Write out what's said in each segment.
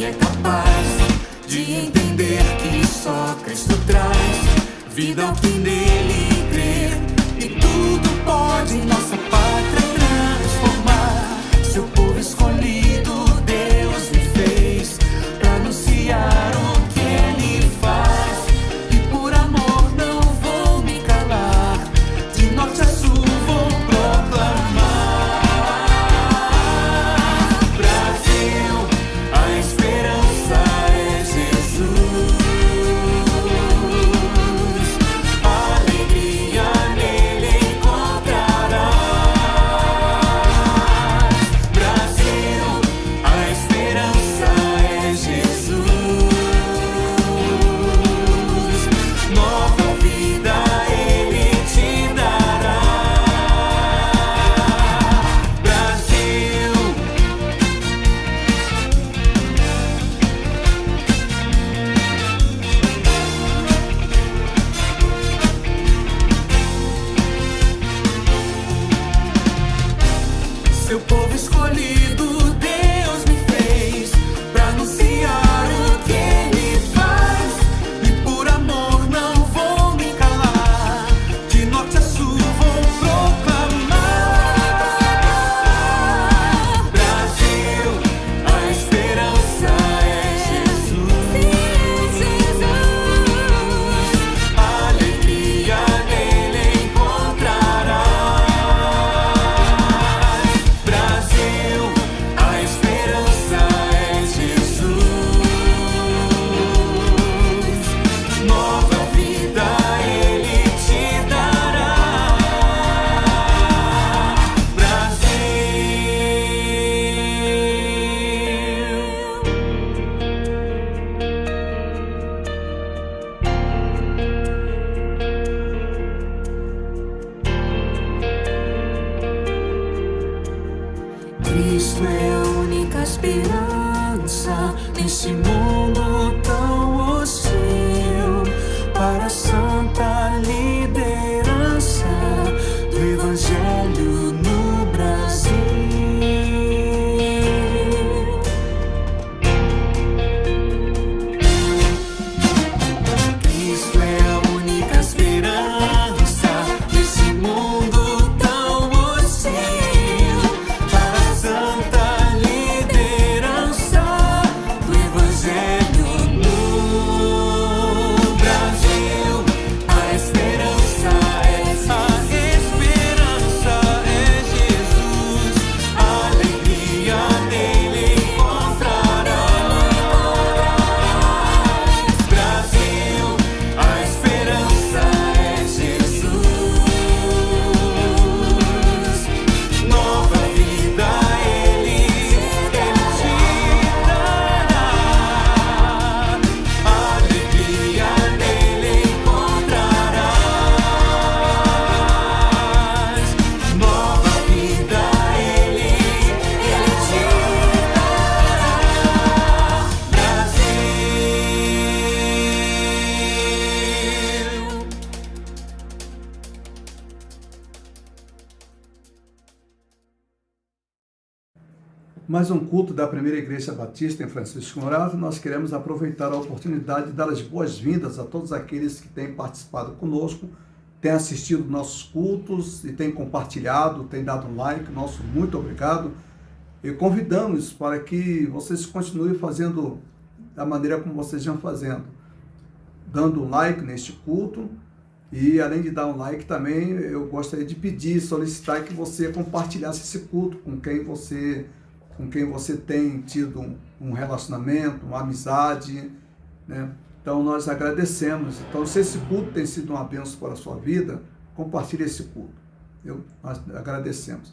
é capaz de entender que só Cristo traz vida ao que nele crer, e tudo pode nossa pátria transformar. Seu povo escolhido Deus me fez pra anunciar o que ele faz, e por amor não vou me calar, de norte a sul vou proclamar. Brasil, a esperança é Jesus, alegria nele encontrarás. Brasil, a esperança é Jesus, nova vida ele te dará. Brasil, seu povo escolhido Deus me fez pra anunciar o que ele faz, e por amor não vou me calar, de norte a sul vou proclamar. Brasil, a esperança é Jesus, alegria nele encontrarás. Brasil, a esperança é Jesus, nova vida ele te dará. Brasil. Cristo é a única esperança nesse mundo tão hostil, para a santa liderança do Evangelho no Brasil. Cristo é a única esperança nesse mundo tão hostil, para a santa liderança do Evangelho no Brasil. A esperança é Jesus, alegria nele encontrarás. Brasil, a esperança é Jesus, nova vida ele te dará. Alegria nele encontrarás, nova vida ele te dará. Brasil. Mais um culto da Primeira Igreja Batista em Francisco Morato. Nós queremos aproveitar a oportunidade de dar as boas-vindas a todos aqueles que têm participado conosco, têm assistido nossos cultos e têm compartilhado, têm dado um like. Nosso muito obrigado. E convidamos para que vocês continuem fazendo da maneira como vocês estão fazendo, dando um like neste culto. E além de dar um like também, eu gostaria de pedir, solicitar que você compartilhasse esse culto com quem você tem tido um relacionamento, uma amizade, né? Então nós agradecemos. Então, se esse culto tem sido uma bênção para a sua vida, compartilhe esse culto. Nós agradecemos.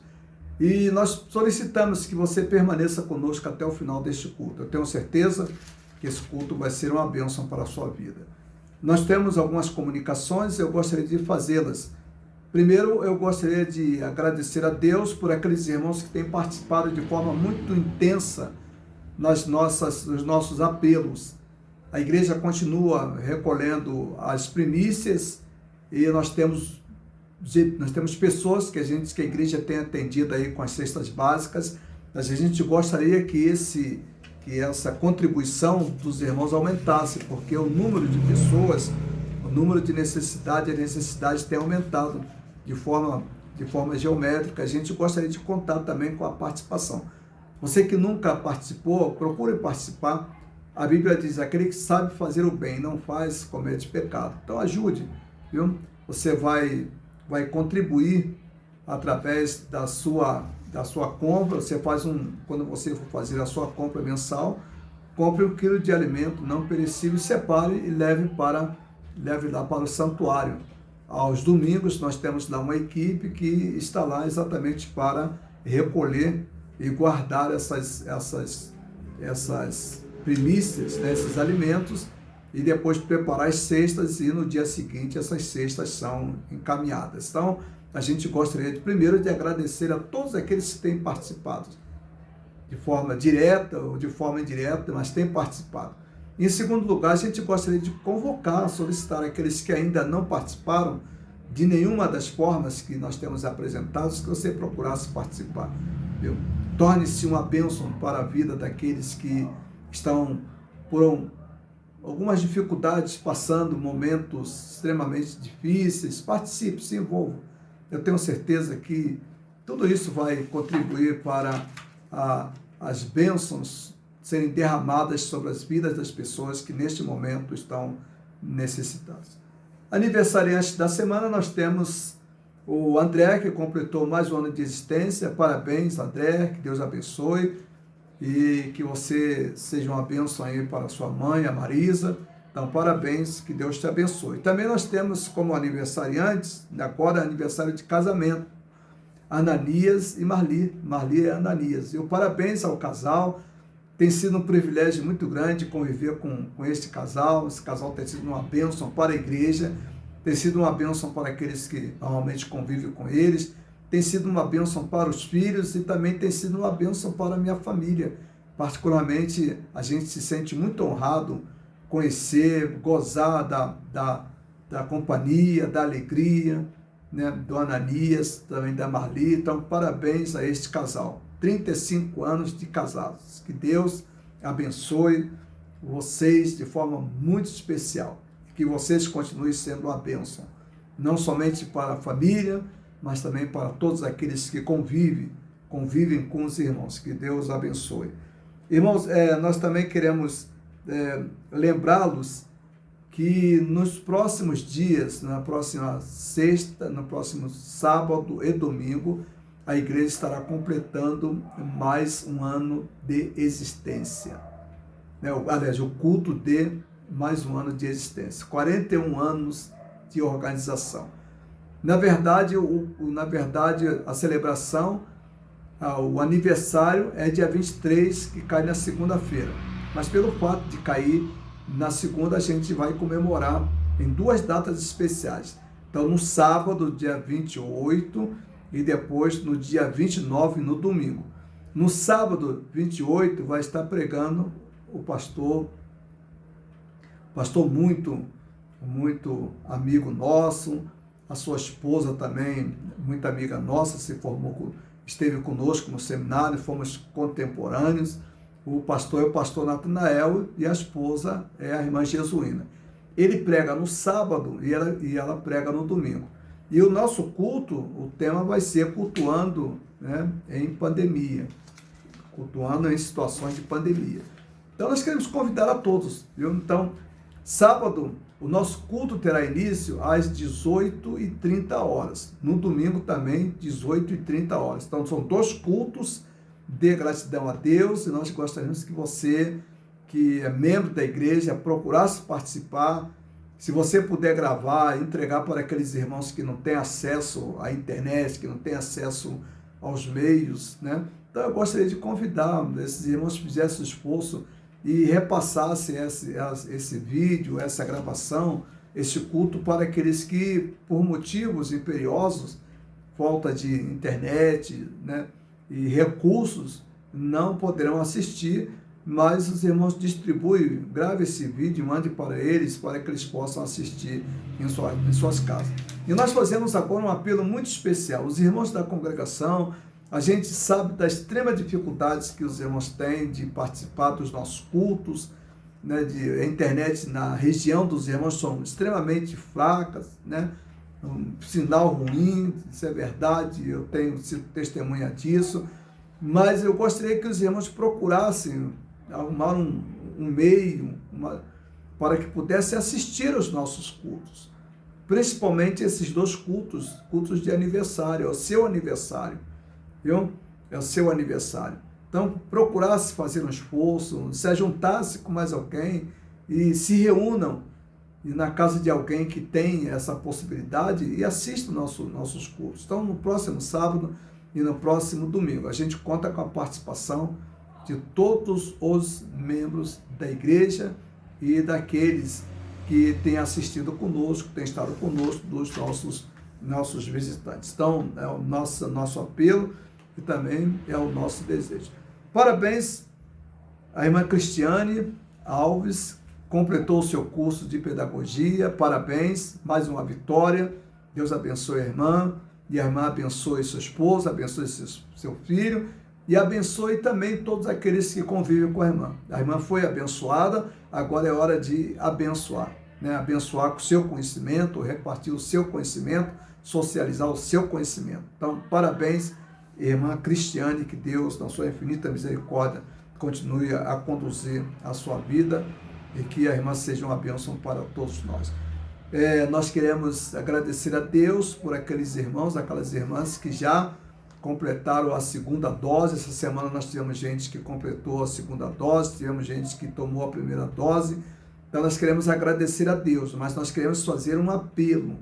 E nós solicitamos que você permaneça conosco até o final deste culto. Eu tenho certeza que esse culto vai ser uma bênção para a sua vida. Nós temos algumas comunicações, eu gostaria de fazê-las. Primeiro, eu gostaria de agradecer a Deus por aqueles irmãos que têm participado de forma muito intensa nos nossos apelos. A igreja continua recolhendo as primícias e nós temos pessoas que a igreja tem atendido aí com as cestas básicas, mas a gente gostaria que que essa contribuição dos irmãos aumentasse, porque o número de pessoas, o número de necessidades, as necessidades têm aumentado de forma geométrica. A gente gostaria de contar também com a participação. Você que nunca participou, procure participar. A Bíblia diz, aquele que sabe fazer o bem, não faz, comete pecado. Então ajude, viu? Você vai contribuir através da sua compra. Você faz quando você for fazer a sua compra mensal, compre 1 quilo de alimento não perecível, separe e leve lá para o santuário. Aos domingos nós temos lá uma equipe que está lá exatamente para recolher e guardar essas primícias, né, esses alimentos, e depois preparar as cestas, e no dia seguinte essas cestas são encaminhadas. Então, a gente gostaria primeiro de agradecer a todos aqueles que têm participado, de forma direta ou de forma indireta, mas têm participado. Em segundo lugar, a gente gostaria de convocar, solicitar aqueles que ainda não participaram de nenhuma das formas que nós temos apresentadas, que você procurasse participar. Viu? Torne-se uma bênção para a vida daqueles que estão por algumas dificuldades, passando momentos extremamente difíceis. Participe, se envolva. Eu tenho certeza que tudo isso vai contribuir para as bênçãos serem derramadas sobre as vidas das pessoas que neste momento estão necessitadas. Aniversariante da semana, nós temos o André, que completou mais um ano de existência. Parabéns, André, que Deus abençoe e que você seja uma bênção aí para sua mãe, a Marisa. Então, parabéns, que Deus te abençoe. Também nós temos como aniversariantes, agora aniversário de casamento, Ananias e Marli. Marli é Ananias. E o parabéns ao casal. Tem sido um privilégio muito grande conviver com este casal. Esse casal tem sido uma bênção para a igreja, tem sido uma bênção para aqueles que normalmente convivem com eles, tem sido uma bênção para os filhos e também tem sido uma bênção para a minha família. Particularmente, a gente se sente muito honrado conhecer, gozar da companhia, da alegria, né, do Ananias, também da Marli. Então, parabéns a este casal. 35 anos de casados. Que Deus abençoe vocês de forma muito especial. Que vocês continuem sendo uma bênção. Não somente para a família, mas também para todos aqueles que convivem com os irmãos. Que Deus abençoe. Irmãos, nós também queremos lembrá-los que nos próximos dias, na próxima sexta, no próximo sábado e domingo, a igreja estará completando mais um ano de existência. Aliás, o culto de mais um ano de existência. 41 anos de organização. Na verdade, a celebração, o aniversário é dia 23, que cai na segunda-feira. Mas pelo fato de cair na segunda, a gente vai comemorar em duas datas especiais. Então, no sábado, dia 28, e depois no dia 29, no domingo. No sábado 28, vai estar pregando o pastor muito amigo nosso, a sua esposa também, muito amiga nossa, esteve conosco no seminário, fomos contemporâneos. O pastor é o pastor Natanael e a esposa é a irmã Jesuína. Ele prega no sábado e ela prega no domingo. E o nosso culto, o tema vai ser cultuando, né, em pandemia, cultuando em situações de pandemia. Então nós queremos convidar a todos, viu? Então, sábado, o nosso culto terá início às 18h30. No domingo também, 18h30. Então são dois cultos de gratidão a Deus, e nós gostaríamos que você, que é membro da igreja, procurasse participar. Se você puder gravar, entregar para aqueles irmãos que não têm acesso à internet, que não têm acesso aos meios, né? Então eu gostaria de convidar esses irmãos que fizessem o esforço e repassassem esse vídeo, essa gravação, esse culto para aqueles que, por motivos imperiosos, falta de internet, né, e recursos, não poderão assistir. Mas os irmãos distribuem, grave esse vídeo, mande para eles, para que eles possam assistir em suas casas. E nós fazemos agora um apelo muito especial. Os irmãos da congregação, A gente sabe das extremas dificuldades que os irmãos têm de participar dos nossos cultos, né, a internet na região dos irmãos são extremamente fracas, né? Um sinal ruim, isso é verdade, eu tenho sido testemunha disso, mas eu gostaria que os irmãos procurassem arrumar um meio para que pudessem assistir aos nossos cultos, principalmente esses dois cultos de aniversário, é o seu aniversário, viu? É o seu aniversário. Então, procurasse fazer um esforço, se juntasse com mais alguém e se reúnam na casa de alguém que tem essa possibilidade e assistam nossos cultos. Então, no próximo sábado e no próximo domingo, a gente conta com a participação de todos os membros da igreja e daqueles que têm assistido conosco, têm estado conosco, dos nossos visitantes. Então, é o nosso apelo e também é o nosso desejo. Parabéns à irmã Cristiane Alves, completou o seu curso de pedagogia, parabéns, mais uma vitória, Deus abençoe a irmã, e a irmã abençoe sua esposa, abençoe seu filho, e abençoe também todos aqueles que convivem com a irmã. A irmã foi abençoada, agora é hora de abençoar, né? Abençoar com o seu conhecimento, repartir o seu conhecimento, socializar o seu conhecimento. Então, parabéns, irmã Cristiane, que Deus, na sua infinita misericórdia, continue a conduzir a sua vida e que a irmã seja uma bênção para todos nós. Nós queremos agradecer a Deus por aqueles irmãos, aquelas irmãs que já completaram a segunda dose. Essa semana nós tivemos gente que completou a segunda dose, tivemos gente que tomou a primeira dose. Então nós queremos agradecer a Deus, mas nós queremos fazer um apelo.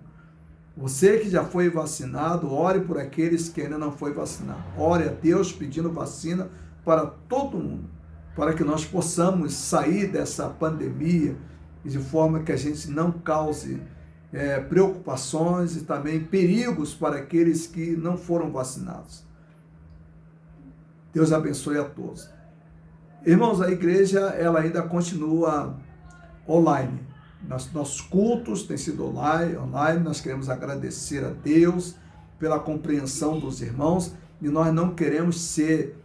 Você que já foi vacinado, ore por aqueles que ainda não foi vacinado. Ore a Deus pedindo vacina para todo mundo, para que nós possamos sair dessa pandemia de forma que a gente não cause preocupações e também perigos para aqueles que não foram vacinados. Deus abençoe a todos. Irmãos, a igreja ela ainda continua online. Nossos cultos têm sido online, nós queremos agradecer a Deus pela compreensão dos irmãos e nós não queremos ser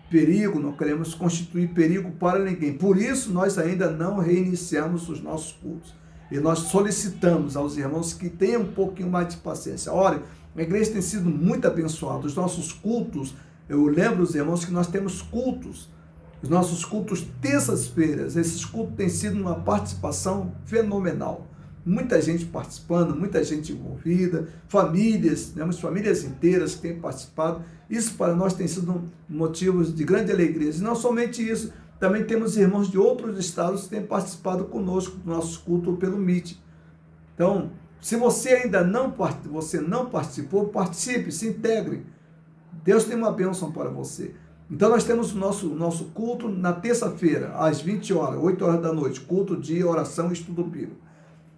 perigo, não queremos constituir perigo para ninguém. Por isso nós ainda não reiniciamos os nossos cultos e nós solicitamos aos irmãos que tenham um pouquinho mais de paciência. Olha, a igreja tem sido muito abençoada, os nossos cultos, eu lembro os irmãos que nós temos cultos. Os nossos cultos terças-feiras, esses cultos têm sido uma participação fenomenal. Muita gente participando, muita gente envolvida, famílias, temos famílias inteiras que têm participado. Isso para nós tem sido motivos de grande alegria. E não somente isso, também temos irmãos de outros estados que têm participado conosco do nosso culto pelo Meet. Então, se você ainda não participou, participe, se integre. Deus tem uma bênção para você. Então nós temos o nosso culto na terça-feira, às 20 horas, 8 horas da noite, culto de oração e estudo bíblico.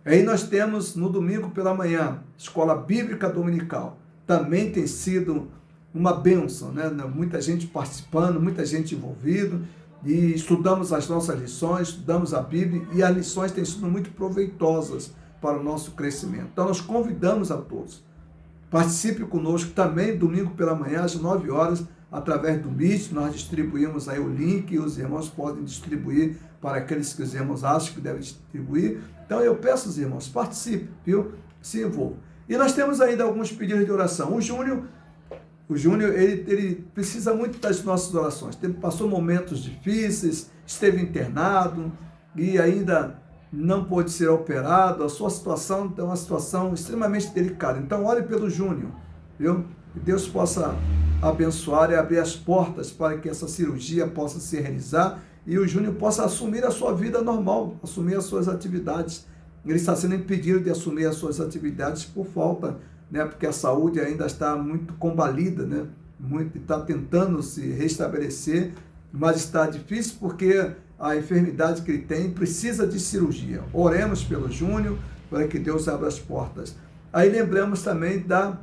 Aí nós temos no domingo pela manhã, escola bíblica dominical. Também tem sido uma bênção, né? Muita gente participando, muita gente envolvida, e estudamos as nossas lições, estudamos a Bíblia, e as lições têm sido muito proveitosas para o nosso crescimento. Então nós convidamos a todos. Participe conosco também domingo pela manhã, às 9 horas, através do Meet, nós distribuímos aí o link e os irmãos podem distribuir para aqueles que os irmãos acham que devem distribuir. Então eu peço aos irmãos, participe, viu? Se envolvam. E nós temos ainda alguns pedidos de oração. O Júnior, ele precisa muito das nossas orações. Passou momentos difíceis, esteve internado e ainda não pôde ser operado. A sua situação é uma situação extremamente delicada. Então ore pelo Júnior, viu? Que Deus possa abençoar e abrir as portas para que essa cirurgia possa se realizar e o Júnior possa assumir a sua vida normal, assumir as suas atividades. Ele está sendo impedido de assumir as suas atividades por falta, né, porque a saúde ainda está muito combalida, né, está tentando se restabelecer, mas está difícil porque a enfermidade que ele tem precisa de cirurgia. Oremos pelo Júnior para que Deus abra as portas. Aí lembramos também da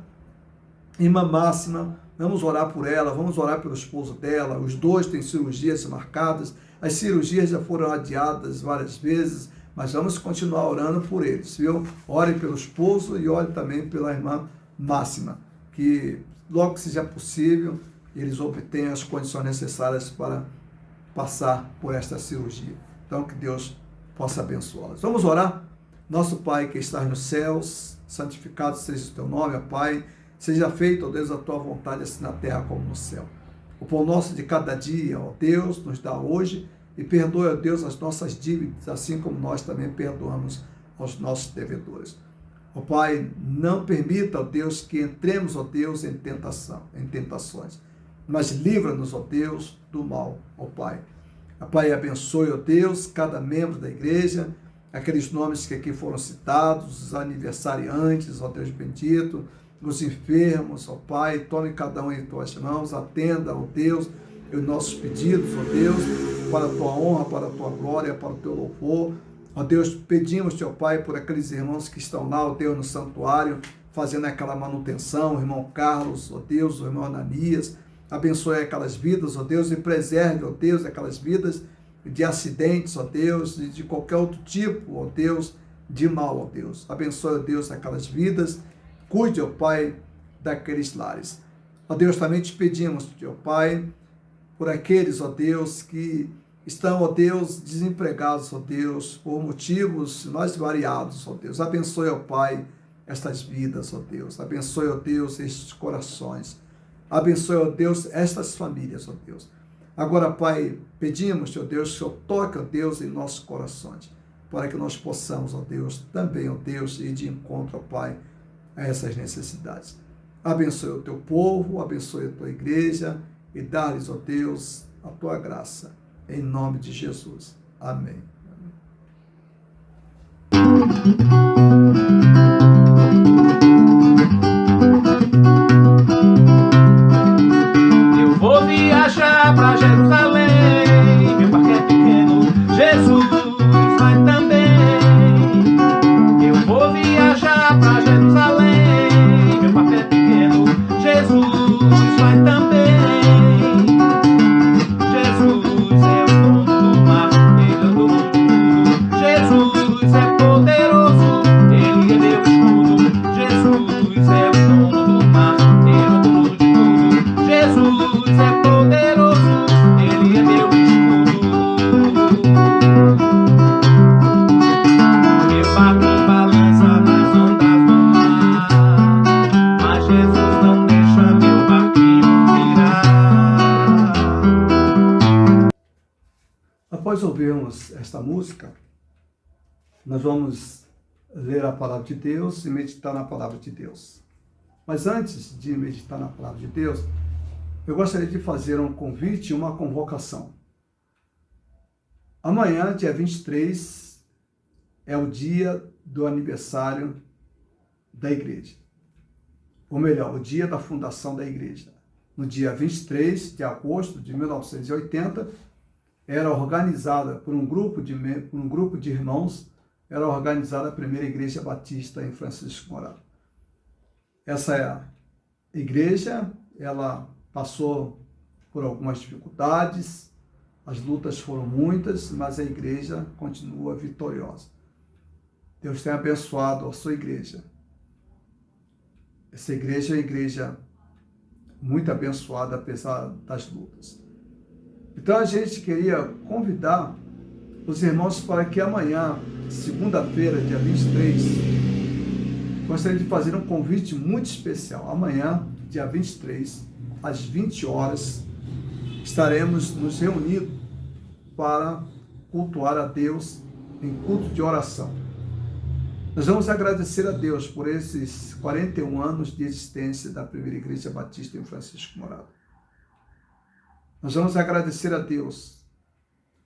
irmã Máxima, vamos orar por ela, vamos orar pelo esposo dela, os dois têm cirurgias marcadas, as cirurgias já foram adiadas várias vezes, mas vamos continuar orando por eles, viu? Ore pelo esposo e ore também pela irmã Máxima, que logo que seja possível, eles obtenham as condições necessárias para passar por esta cirurgia. Então, que Deus possa abençoá-las. Vamos orar? Nosso Pai que estás nos céus, santificado seja o teu nome, ó Pai. Seja feita, ó Deus, a tua vontade, assim na terra como no céu. O pão nosso de cada dia, ó Deus, nos dá hoje e perdoe, ó Deus, as nossas dívidas, assim como nós também perdoamos aos nossos devedores. Ó Pai, não permita, ó Deus, que entremos, ó Deus, em tentações, mas livra-nos, ó Deus, do mal, ó Pai. Ó Pai, abençoe, ó Deus, cada membro da igreja, aqueles nomes que aqui foram citados, os aniversariantes, ó Deus bendito, os enfermos, ó Pai, tome cada um em tuas mãos, atenda, ó Deus, os nossos pedidos, ó Deus, para a tua honra, para a tua glória, para o teu louvor. Ó Deus, pedimos-te, ó Pai, por aqueles irmãos que estão lá, ó Deus, no santuário, fazendo aquela manutenção, o irmão Carlos, ó Deus, o irmão Ananias, abençoe aquelas vidas, ó Deus, e preserve, ó Deus, aquelas vidas de acidentes, ó Deus, e de qualquer outro tipo, ó Deus, de mal, ó Deus. Abençoe, ó Deus, aquelas vidas, cuide, ó Pai, daqueles lares. Ó Deus, também te pedimos, ó Pai, por aqueles, ó Deus, que estão, ó Deus, desempregados, ó Deus, por motivos mais variados, ó Deus. Abençoe, ó Pai, estas vidas, ó Deus. Abençoe, ó Deus, estes corações. Abençoe, ó Deus, estas famílias, ó Deus. Agora, Pai, pedimos, ó Deus, que o Senhor toque, ó Deus, em nossos corações, para que nós possamos, ó Deus, também, ó Deus, ir de encontro, ó Pai, a essas necessidades. Abençoe o teu povo, abençoe a tua igreja e dá-lhes, ó Deus, a tua graça. Em nome de Jesus. Amém. Eu vou viajar para Jerusalém, meu barco é pequeno, Jesus vai também. Eu vou viajar para Jerusalém, meu barco é pequeno, Jesus vai também. Após ouvirmos esta música, nós vamos ler a palavra de Deus e meditar na palavra de Deus. Mas antes de meditar na palavra de Deus, eu gostaria de fazer um convite e uma convocação. Amanhã, dia 23, é o dia do aniversário da igreja. Ou melhor, o dia da fundação da igreja. No dia 23 de agosto de 1980, era organizada por um grupo de irmãos, era organizada a primeira igreja batista em Francisco Morato. Essa igreja, ela passou por algumas dificuldades, as lutas foram muitas, mas a igreja continua vitoriosa. Deus tem abençoado a sua igreja. Essa igreja é uma igreja muito abençoada, apesar das lutas. Então a gente queria convidar os irmãos para que amanhã, segunda-feira, dia 23, gostaria de fazer um convite muito especial. Amanhã, dia 23, às 20 horas, estaremos nos reunindo para cultuar a Deus em culto de oração. Nós vamos agradecer a Deus por esses 41 anos de existência da primeira igreja batista em Francisco Morato. Nós vamos agradecer a Deus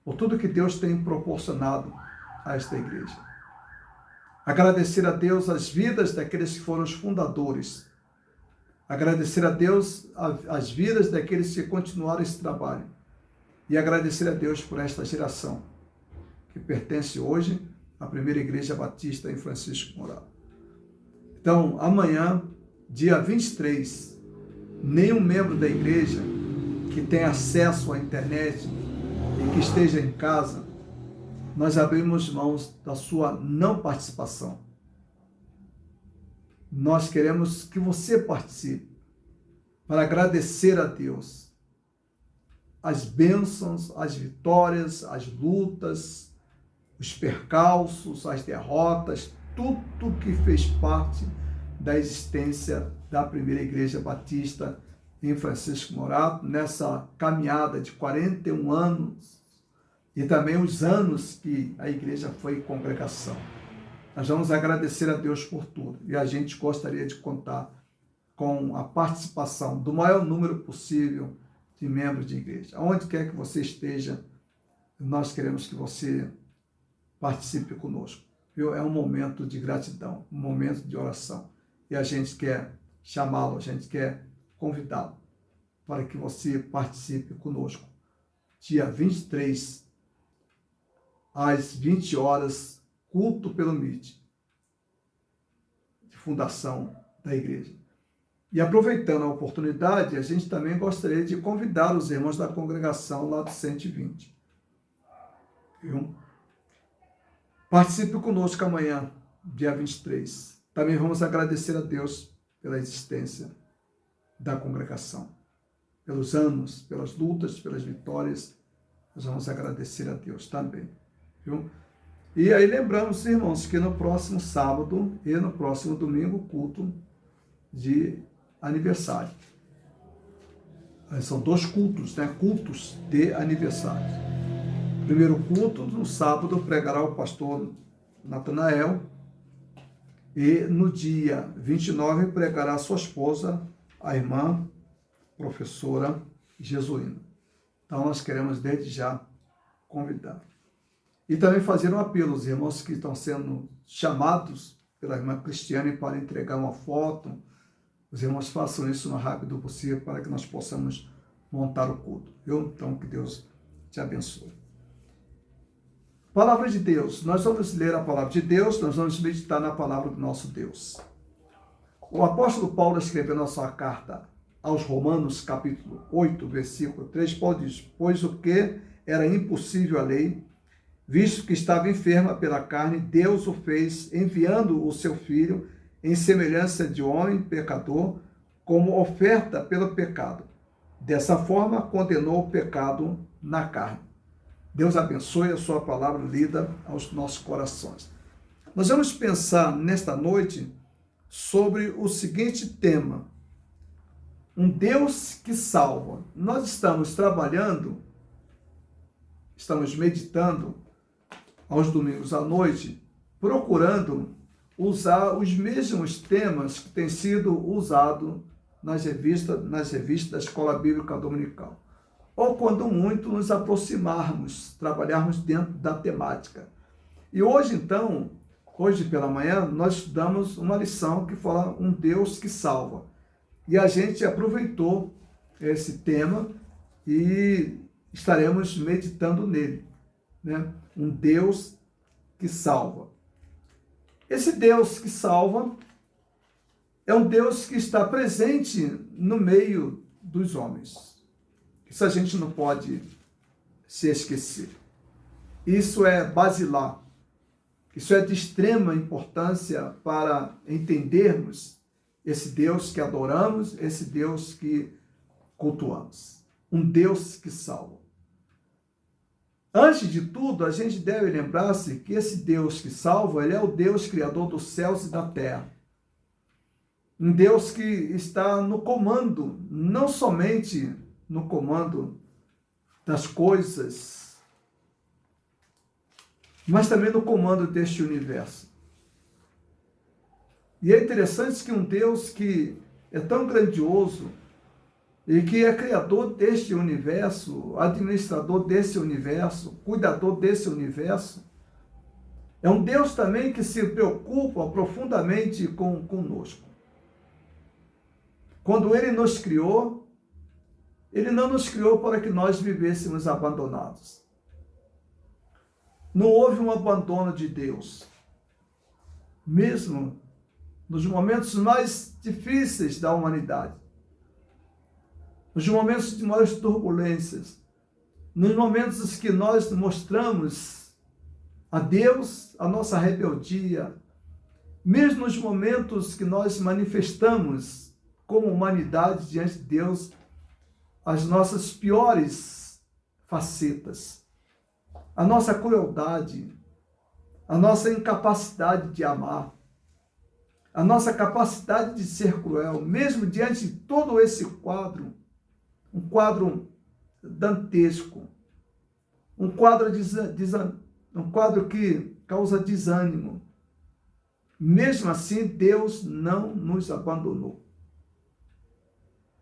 por tudo que Deus tem proporcionado a esta igreja. Agradecer a Deus as vidas daqueles que foram os fundadores. Agradecer a Deus as vidas daqueles que continuaram esse trabalho. E agradecer a Deus por esta geração que pertence hoje à primeira igreja batista em Francisco Morato. Então, amanhã, dia 23, nenhum membro da igreja que tem acesso à internet e que esteja em casa, nós abrimos mãos da sua não participação. Nós queremos que você participe. para agradecer a Deus as bênçãos, as vitórias, as lutas, os percalços, as derrotas, tudo que fez parte da existência da primeira Igreja Batista em Francisco Morato, nessa caminhada de 41 anos, e também os anos que a igreja foi congregação. Nós vamos agradecer a Deus por tudo, e a gente gostaria de contar com a participação do maior número possível de membros de igreja. Aonde quer que você esteja, nós queremos que você participe conosco. É um momento de gratidão, um momento de oração. E a gente quer chamá-lo, a gente quer convidá-lo para que você participe conosco. Dia 23, às 20 horas, culto pelo Meet, de fundação da igreja. E aproveitando a oportunidade, a gente também gostaria de convidar os irmãos da congregação lá do 120. Viu? Participe conosco amanhã, dia 23. Também vamos agradecer a Deus pela existência da congregação, pelos anos, pelas lutas, pelas vitórias. Nós vamos agradecer a Deus também. Viu? E aí lembramos, irmãos, que no próximo sábado e no próximo domingo, culto de aniversário. São 2 cultos, né? Cultos de aniversário. Primeiro culto, no sábado, pregará o pastor Natanael, e no dia 29 pregará sua esposa, a irmã professora Jesuína. Então nós queremos desde já convidar. E também fazer um apelo aos irmãos que estão sendo chamados pela irmã Cristiane para entregar uma foto. Os irmãos façam isso o mais rápido possível para que nós possamos montar o culto. Viu? Então que Deus te abençoe. Palavra de Deus. Nós vamos ler a palavra de Deus, nós vamos meditar na palavra do nosso Deus. O apóstolo Paulo escreveu na sua carta aos Romanos, capítulo 8, versículo 3, Paulo diz: pois o que era impossível à lei, visto que estava enferma pela carne, Deus o fez, enviando o seu Filho em semelhança de homem pecador, como oferta pelo pecado. Dessa forma, condenou o pecado na carne. Deus abençoe a sua palavra lida aos nossos corações. Nós vamos pensar nesta noite sobre o seguinte tema: um Deus que salva. Nós estamos trabalhando, estamos meditando aos domingos à noite, procurando usar os mesmos temas que têm sido usados nas revistas da Escola Bíblica Dominical. Ou quando muito nos aproximarmos, trabalharmos dentro da temática. E hoje então, hoje pela manhã, nós estudamos uma lição que fala um Deus que salva. E a gente aproveitou esse tema e estaremos meditando nele, né? Um Deus que salva. Esse Deus que salva é um Deus que está presente no meio dos homens. Isso a gente não pode se esquecer. Isso é basilar. Isso é de extrema importância para entendermos esse Deus que adoramos, esse Deus que cultuamos. Um Deus que salva. Antes de tudo, a gente deve lembrar-se que esse Deus que salva, ele é o Deus criador dos céus e da terra. Um Deus que está no comando, não somente no comando das coisas, mas também no comando deste universo. E é interessante que um Deus que é tão grandioso e que é criador deste universo, administrador desse universo, cuidador desse universo, é um Deus também que se preocupa profundamente conosco. Quando Ele nos criou, Ele não nos criou para que nós vivêssemos abandonados. Não houve um abandono de Deus. Mesmo nos momentos mais difíceis da humanidade, nos momentos de maiores turbulências, nos momentos que nós mostramos a Deus a nossa rebeldia, mesmo nos momentos que nós manifestamos como humanidade, diante de Deus, as nossas piores facetas, a nossa crueldade, a nossa incapacidade de amar, a nossa capacidade de ser cruel, mesmo diante de todo esse quadro, um quadro dantesco, um quadro que causa desânimo. Mesmo assim, Deus não nos abandonou.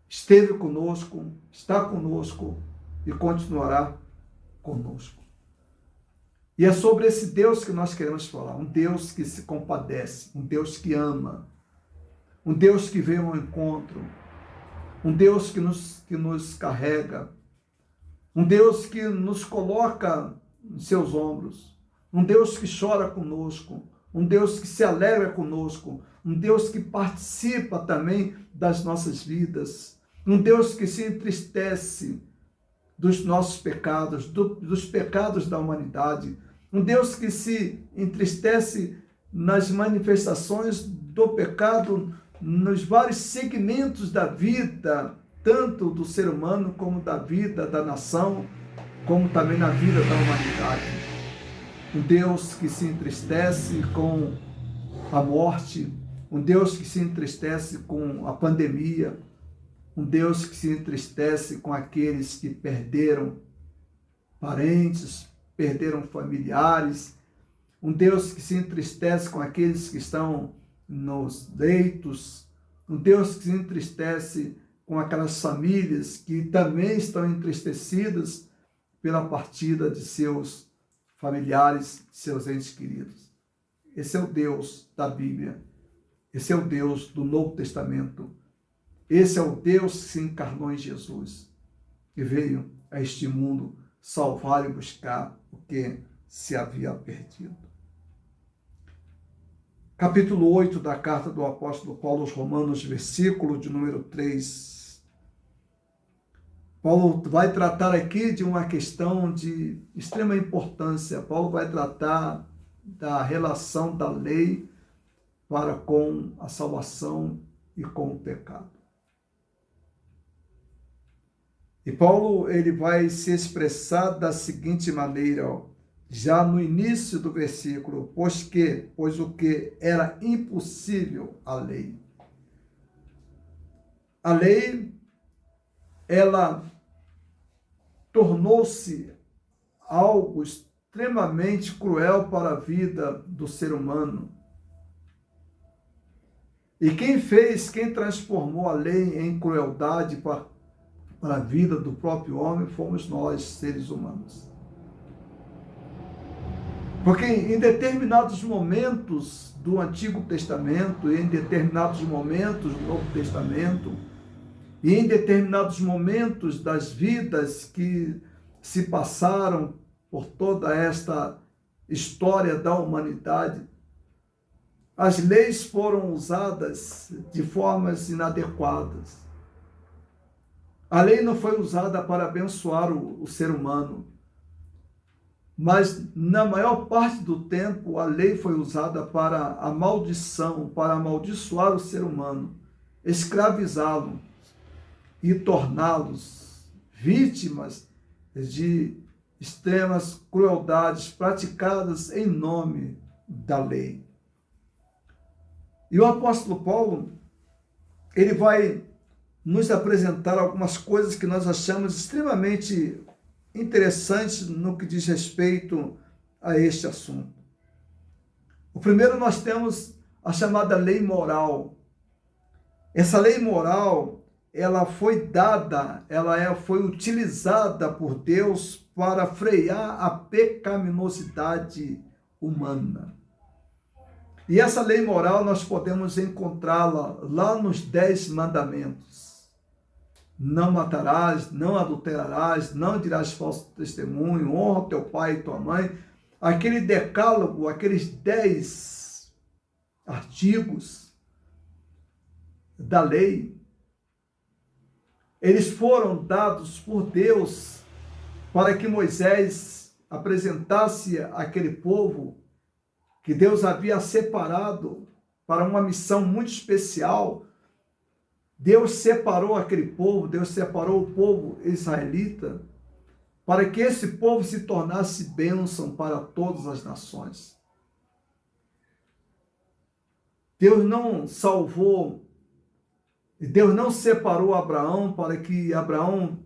Esteve conosco, está conosco e continuará conosco. E é sobre esse Deus que nós queremos falar, um Deus que se compadece, um Deus que ama, um Deus que vem ao encontro, um Deus que nos carrega, um Deus que nos coloca em seus ombros, um Deus que chora conosco, um Deus que se alegra conosco, um Deus que participa também das nossas vidas, um Deus que se entristece dos nossos pecados, dos pecados da humanidade, um Deus que se entristece nas manifestações do pecado, nos vários segmentos da vida, tanto do ser humano como da vida da nação, como também na vida da humanidade. Um Deus que se entristece com a morte, um Deus que se entristece com a pandemia, um Deus que se entristece com aqueles que perderam parentes, perderam familiares, um Deus que se entristece com aqueles que estão nos leitos, um Deus que se entristece com aquelas famílias que também estão entristecidas pela partida de seus familiares, seus entes queridos. Esse é o Deus da Bíblia, esse é o Deus do Novo Testamento, esse é o Deus que se encarnou em Jesus e veio a este mundo salvar e buscar o que se havia perdido. Capítulo 8 da carta do apóstolo Paulo aos Romanos, versículo de número 3. Paulo vai tratar aqui de uma questão de extrema importância. Paulo vai tratar da relação da lei para com a salvação e com o pecado. E Paulo ele vai se expressar da seguinte maneira, já no início do versículo, pois o que era impossível à lei. A lei, ela tornou-se algo extremamente cruel para a vida do ser humano. E quem transformou a lei em crueldade para a vida do próprio homem, fomos nós, seres humanos. Porque em determinados momentos do Antigo Testamento, em determinados momentos do Novo Testamento, e em determinados momentos das vidas que se passaram por toda esta história da humanidade, as leis foram usadas de formas inadequadas. A lei não foi usada para abençoar o ser humano, mas na maior parte do tempo a lei foi usada para a maldição, para amaldiçoar o ser humano, escravizá-lo e torná-los vítimas de extremas crueldades praticadas em nome da lei. E o apóstolo Paulo, ele vai nos apresentar algumas coisas que nós achamos extremamente interessantes no que diz respeito a este assunto. O primeiro, nós temos a chamada lei moral. Essa lei moral, ela foi foi utilizada por Deus para frear a pecaminosidade humana. E essa lei moral nós podemos encontrá-la lá nos 10 mandamentos. Não matarás, não adulterarás, não dirás falso testemunho, honra teu pai e tua mãe. Aquele decálogo, aqueles 10 artigos da lei, eles foram dados por Deus para que Moisés apresentasse àquele povo que Deus havia separado para uma missão muito especial, Deus separou aquele povo, Deus separou o povo israelita para que esse povo se tornasse bênção para todas as nações. Deus não salvou, Deus não separou Abraão para que Abraão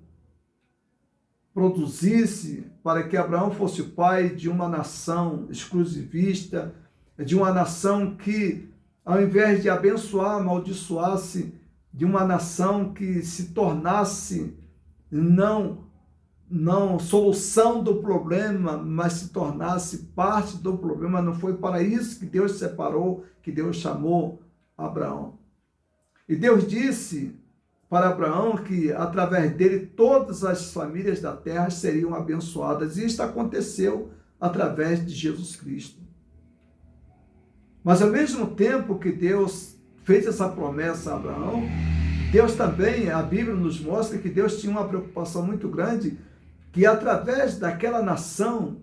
produzisse, para que Abraão fosse o pai de uma nação exclusivista, de uma nação que, ao invés de abençoar, amaldiçoasse, de uma nação que se tornasse não solução do problema, mas se tornasse parte do problema. Não foi para isso que Deus separou, que Deus chamou Abraão. E Deus disse para Abraão que através dele todas as famílias da terra seriam abençoadas. E isto aconteceu através de Jesus Cristo. Mas ao mesmo tempo que Deus fez essa promessa a Abraão, Deus também, a Bíblia nos mostra que Deus tinha uma preocupação muito grande, que através daquela nação,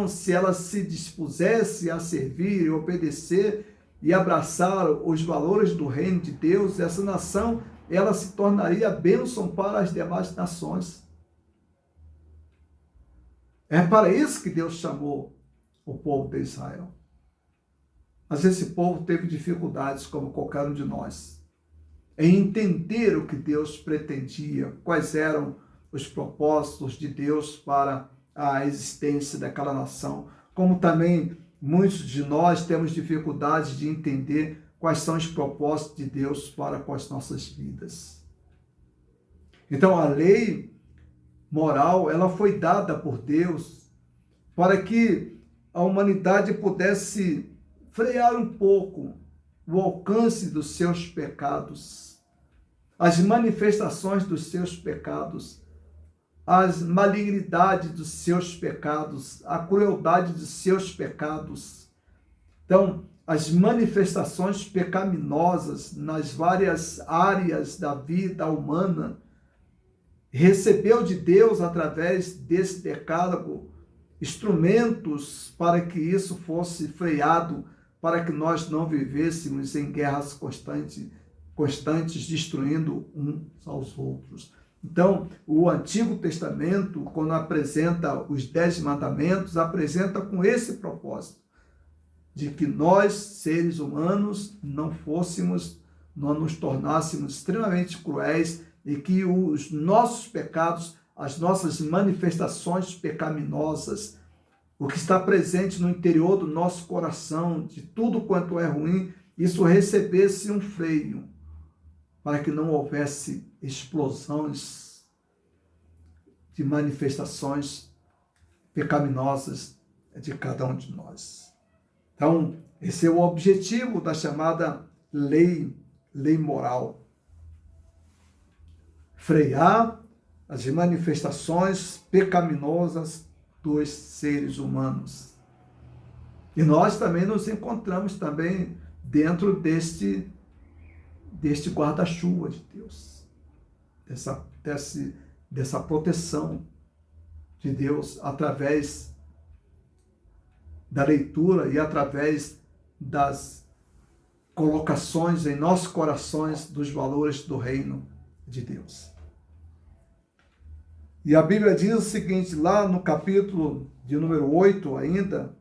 se ela se dispusesse a servir e obedecer e abraçar os valores do reino de Deus, essa nação, ela se tornaria bênção para as demais nações. É para isso que Deus chamou o povo de Israel. Mas esse povo teve dificuldades, como qualquer um de nós, em entender o que Deus pretendia, quais eram os propósitos de Deus para a existência daquela nação, como também muitos de nós temos dificuldades de entender quais são os propósitos de Deus para com as nossas vidas. Então, a lei moral, ela foi dada por Deus para que a humanidade pudesse frear um pouco o alcance dos seus pecados, as manifestações dos seus pecados, as malignidades dos seus pecados, a crueldade dos seus pecados. Então, as manifestações pecaminosas nas várias áreas da vida humana, recebeu de Deus, através desse decálogo, instrumentos para que isso fosse freado, para que nós não vivêssemos em guerras constantes, destruindo uns aos outros. Então, o Antigo Testamento, quando apresenta os 10 mandamentos, apresenta com esse propósito, de que nós, seres humanos, não nos tornássemos extremamente cruéis e que os nossos pecados, as nossas manifestações pecaminosas, o que está presente no interior do nosso coração, de tudo quanto é ruim, isso recebesse um freio, para que não houvesse explosões de manifestações pecaminosas de cada um de nós. Então, esse é o objetivo da chamada lei moral. Frear as manifestações pecaminosas dos seres humanos. E nós também nos encontramos também dentro deste guarda-chuva de Deus, dessa proteção de Deus através da leitura e através das colocações em nossos corações dos valores do reino de Deus. E a Bíblia diz o seguinte, lá no capítulo de número 8 ainda,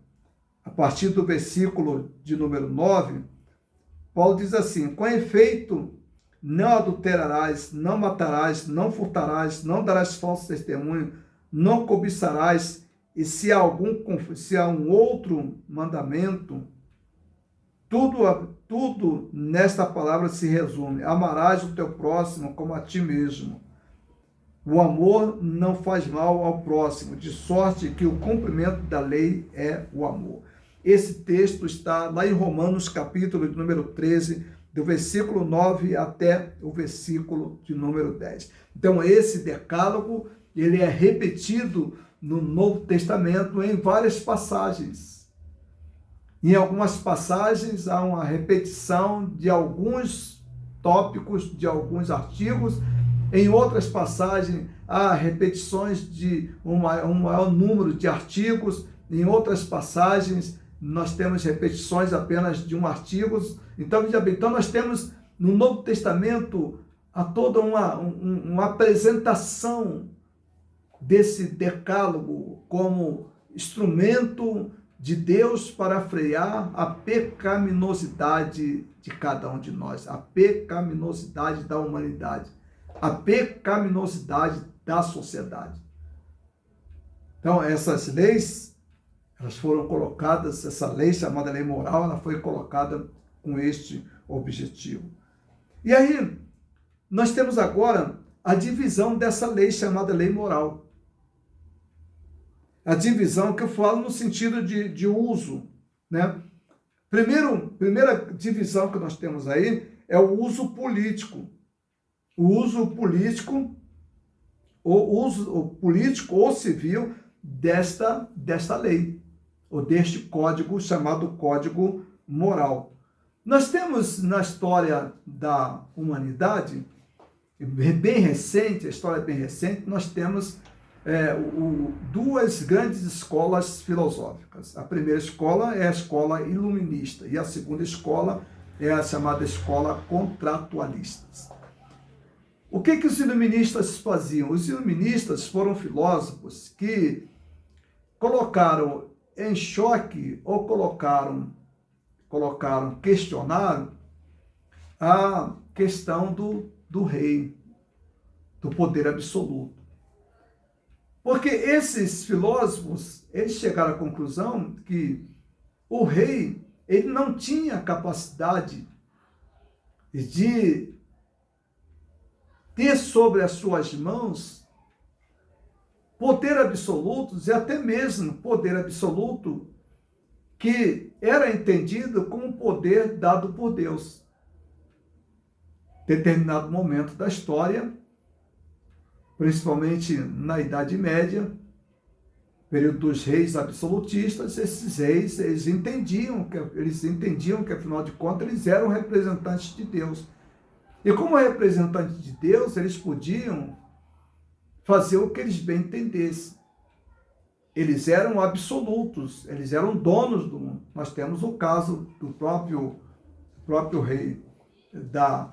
a partir do versículo de número 9, Paulo diz assim: com efeito, não adulterarás, não matarás, não furtarás, não darás falso testemunho, não cobiçarás, e se há um outro mandamento, tudo nesta palavra se resume: amarás o teu próximo como a ti mesmo. O amor não faz mal ao próximo, de sorte que o cumprimento da lei é o amor. Esse texto está lá em Romanos, capítulo de número 13, do versículo 9 até o versículo de número 10. Então, esse decálogo, ele é repetido no Novo Testamento em várias passagens. Em algumas passagens há uma repetição de alguns tópicos, de alguns artigos. Em outras passagens há repetições de um maior número de artigos. Em outras passagens nós temos repetições apenas de um artigo. Então, veja bem, nós temos no Novo Testamento, há toda uma apresentação desse decálogo como instrumento de Deus para frear a pecaminosidade de cada um de nós, a pecaminosidade da humanidade, a pecaminosidade da sociedade. Então, essas leis, elas foram colocadas, essa lei chamada lei moral, ela foi colocada com este objetivo. E aí, nós temos agora a divisão dessa lei chamada lei moral. A divisão que eu falo no sentido de uso, né? Primeira divisão que nós temos aí é o uso político. O uso político, ou civil desta lei, ou deste código chamado Código Moral. Nós temos na história da humanidade, bem recente, a história bem recente, nós temos duas grandes escolas filosóficas. A primeira escola é a escola iluminista e a segunda escola é a chamada escola contratualista. O que os iluministas faziam? Os iluministas foram filósofos que colocaram em choque ou questionaram a questão do rei, do poder absoluto. Porque esses filósofos, eles chegaram à conclusão que o rei, ele não tinha capacidade de ter sobre as suas mãos poder absolutos e até mesmo poder absoluto que era entendido como poder dado por Deus. Determinado momento da história, principalmente na Idade Média, período dos reis absolutistas, esses reis, eles entendiam que afinal de contas eles eram representantes de Deus. E como representantes de Deus, eles podiam fazer o que eles bem entendessem. Eles eram absolutos, eles eram donos do mundo. Nós temos o caso do próprio rei da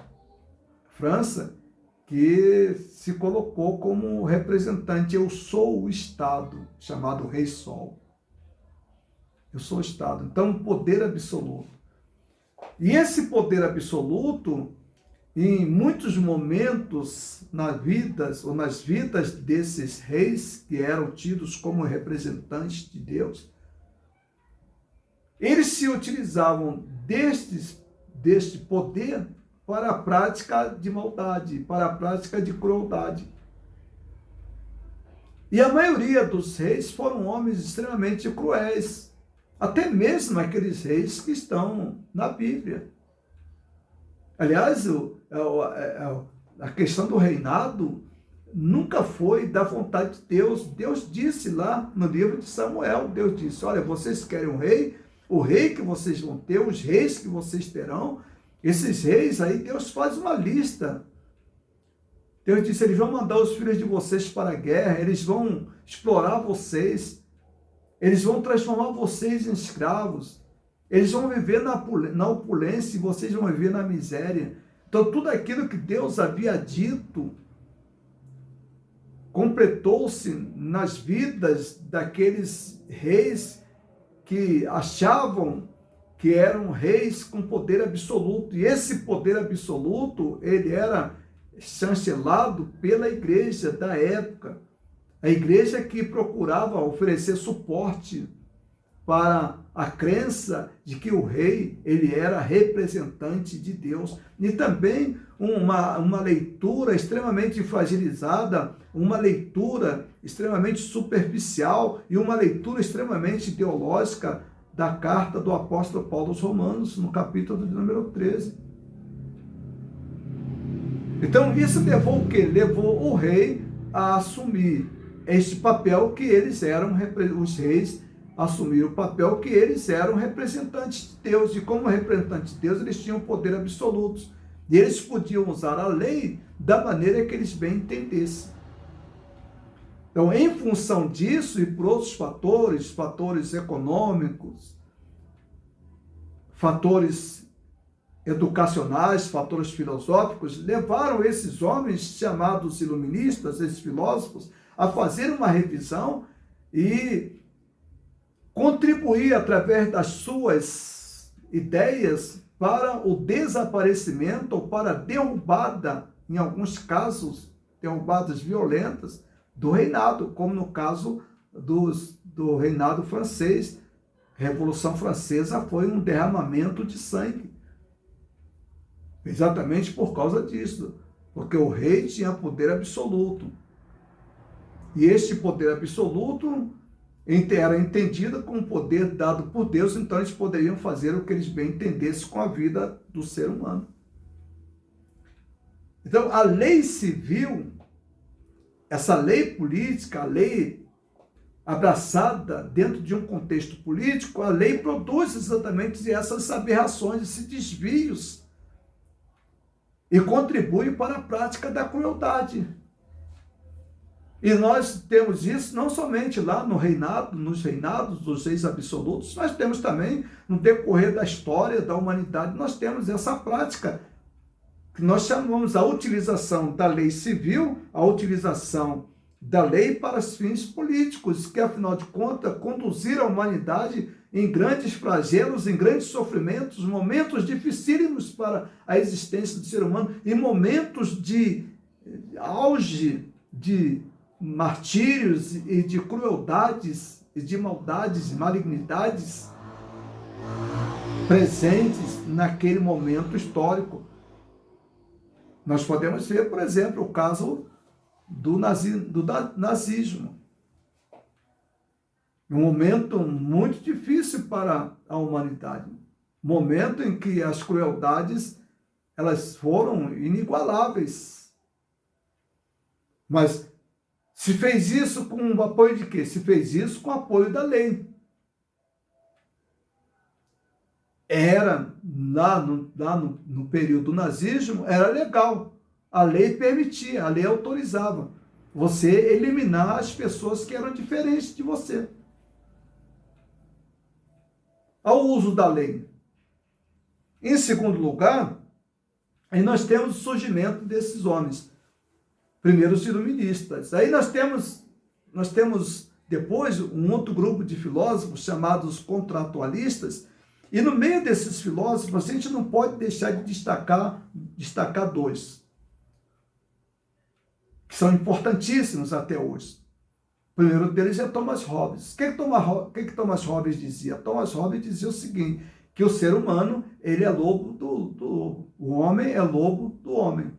França, que se colocou como representante. Eu sou o Estado, chamado Rei Sol. Eu sou o Estado. Então, poder absoluto. E esse poder absoluto, em muitos momentos nas vidas desses reis que eram tidos como representantes de Deus, eles se utilizavam deste poder para a prática de maldade, para a prática de crueldade. E a maioria dos reis foram homens extremamente cruéis, até mesmo aqueles reis que estão na Bíblia. Aliás, a questão do reinado nunca foi da vontade de Deus. Deus disse lá no livro de Samuel, Deus disse, olha, vocês querem um rei, o rei que vocês vão ter, os reis que vocês terão, esses reis aí, Deus faz uma lista. Deus disse, eles vão mandar os filhos de vocês para a guerra, eles vão explorar vocês, eles vão transformar vocês em escravos, eles vão viver na opulência e vocês vão viver na miséria. Então, tudo aquilo que Deus havia dito completou-se nas vidas daqueles reis que achavam que eram reis com poder absoluto. E esse poder absoluto, ele era chancelado pela igreja da época. A igreja que procurava oferecer suporte para a crença de que o rei, ele era representante de Deus. E também uma leitura extremamente fragilizada, uma leitura extremamente superficial e uma leitura extremamente ideológica da carta do apóstolo Paulo aos Romanos, no capítulo de número 13. Então, isso levou o quê? Levou o rei a assumir este papel que eles eram, os reis assumiram o papel que eles eram representantes de Deus, e como representantes de Deus, eles tinham poder absoluto, e eles podiam usar a lei da maneira que eles bem entendessem. Então, em função disso e por outros fatores econômicos, fatores educacionais, fatores filosóficos, levaram esses homens chamados iluministas, esses filósofos, a fazer uma revisão e contribuir através das suas ideias para o desaparecimento ou para a derrubada, em alguns casos, derrubadas violentas, do reinado, como no caso do reinado francês. A Revolução Francesa foi um derramamento de sangue. Exatamente por causa disso, porque o rei tinha poder absoluto. E este poder absoluto era entendido como poder dado por Deus, então eles poderiam fazer o que eles bem entendessem com a vida do ser humano. Então, a lei civil, essa lei política, a lei abraçada dentro de um contexto político, a lei produz exatamente essas aberrações, esses desvios, e contribui para a prática da crueldade. E nós temos isso não somente lá no reinado, nos reinados dos reis absolutos, nós temos também no decorrer da história da humanidade, nós temos essa prática que nós chamamos a utilização da lei civil, a utilização da lei para fins políticos, que afinal de contas conduzir a humanidade em grandes flagelos, em grandes sofrimentos, momentos dificílimos para a existência do ser humano, em momentos de auge de martírios e de crueldades e de maldades e malignidades presentes naquele momento histórico. Nós podemos ver, por exemplo, o caso do nazismo. Um momento muito difícil para a humanidade. Momento em que as crueldades elas foram inigualáveis. Mas se fez isso com o apoio de quê? Se fez isso com o apoio da lei. Era, lá no período do nazismo, era legal. A lei permitia, a lei autorizava você eliminar as pessoas que eram diferentes de você. Ao uso da lei. Em segundo lugar, aí nós temos o surgimento desses homens. Primeiro os iluministas. Aí nós temos depois um outro grupo de filósofos chamados contratualistas, e no meio desses filósofos a gente não pode deixar de destacar dois, que são importantíssimos até hoje. O primeiro deles é Thomas Hobbes. O que Thomas Hobbes dizia? Thomas Hobbes dizia o seguinte, que o ser humano ele é lobo o homem é lobo do homem.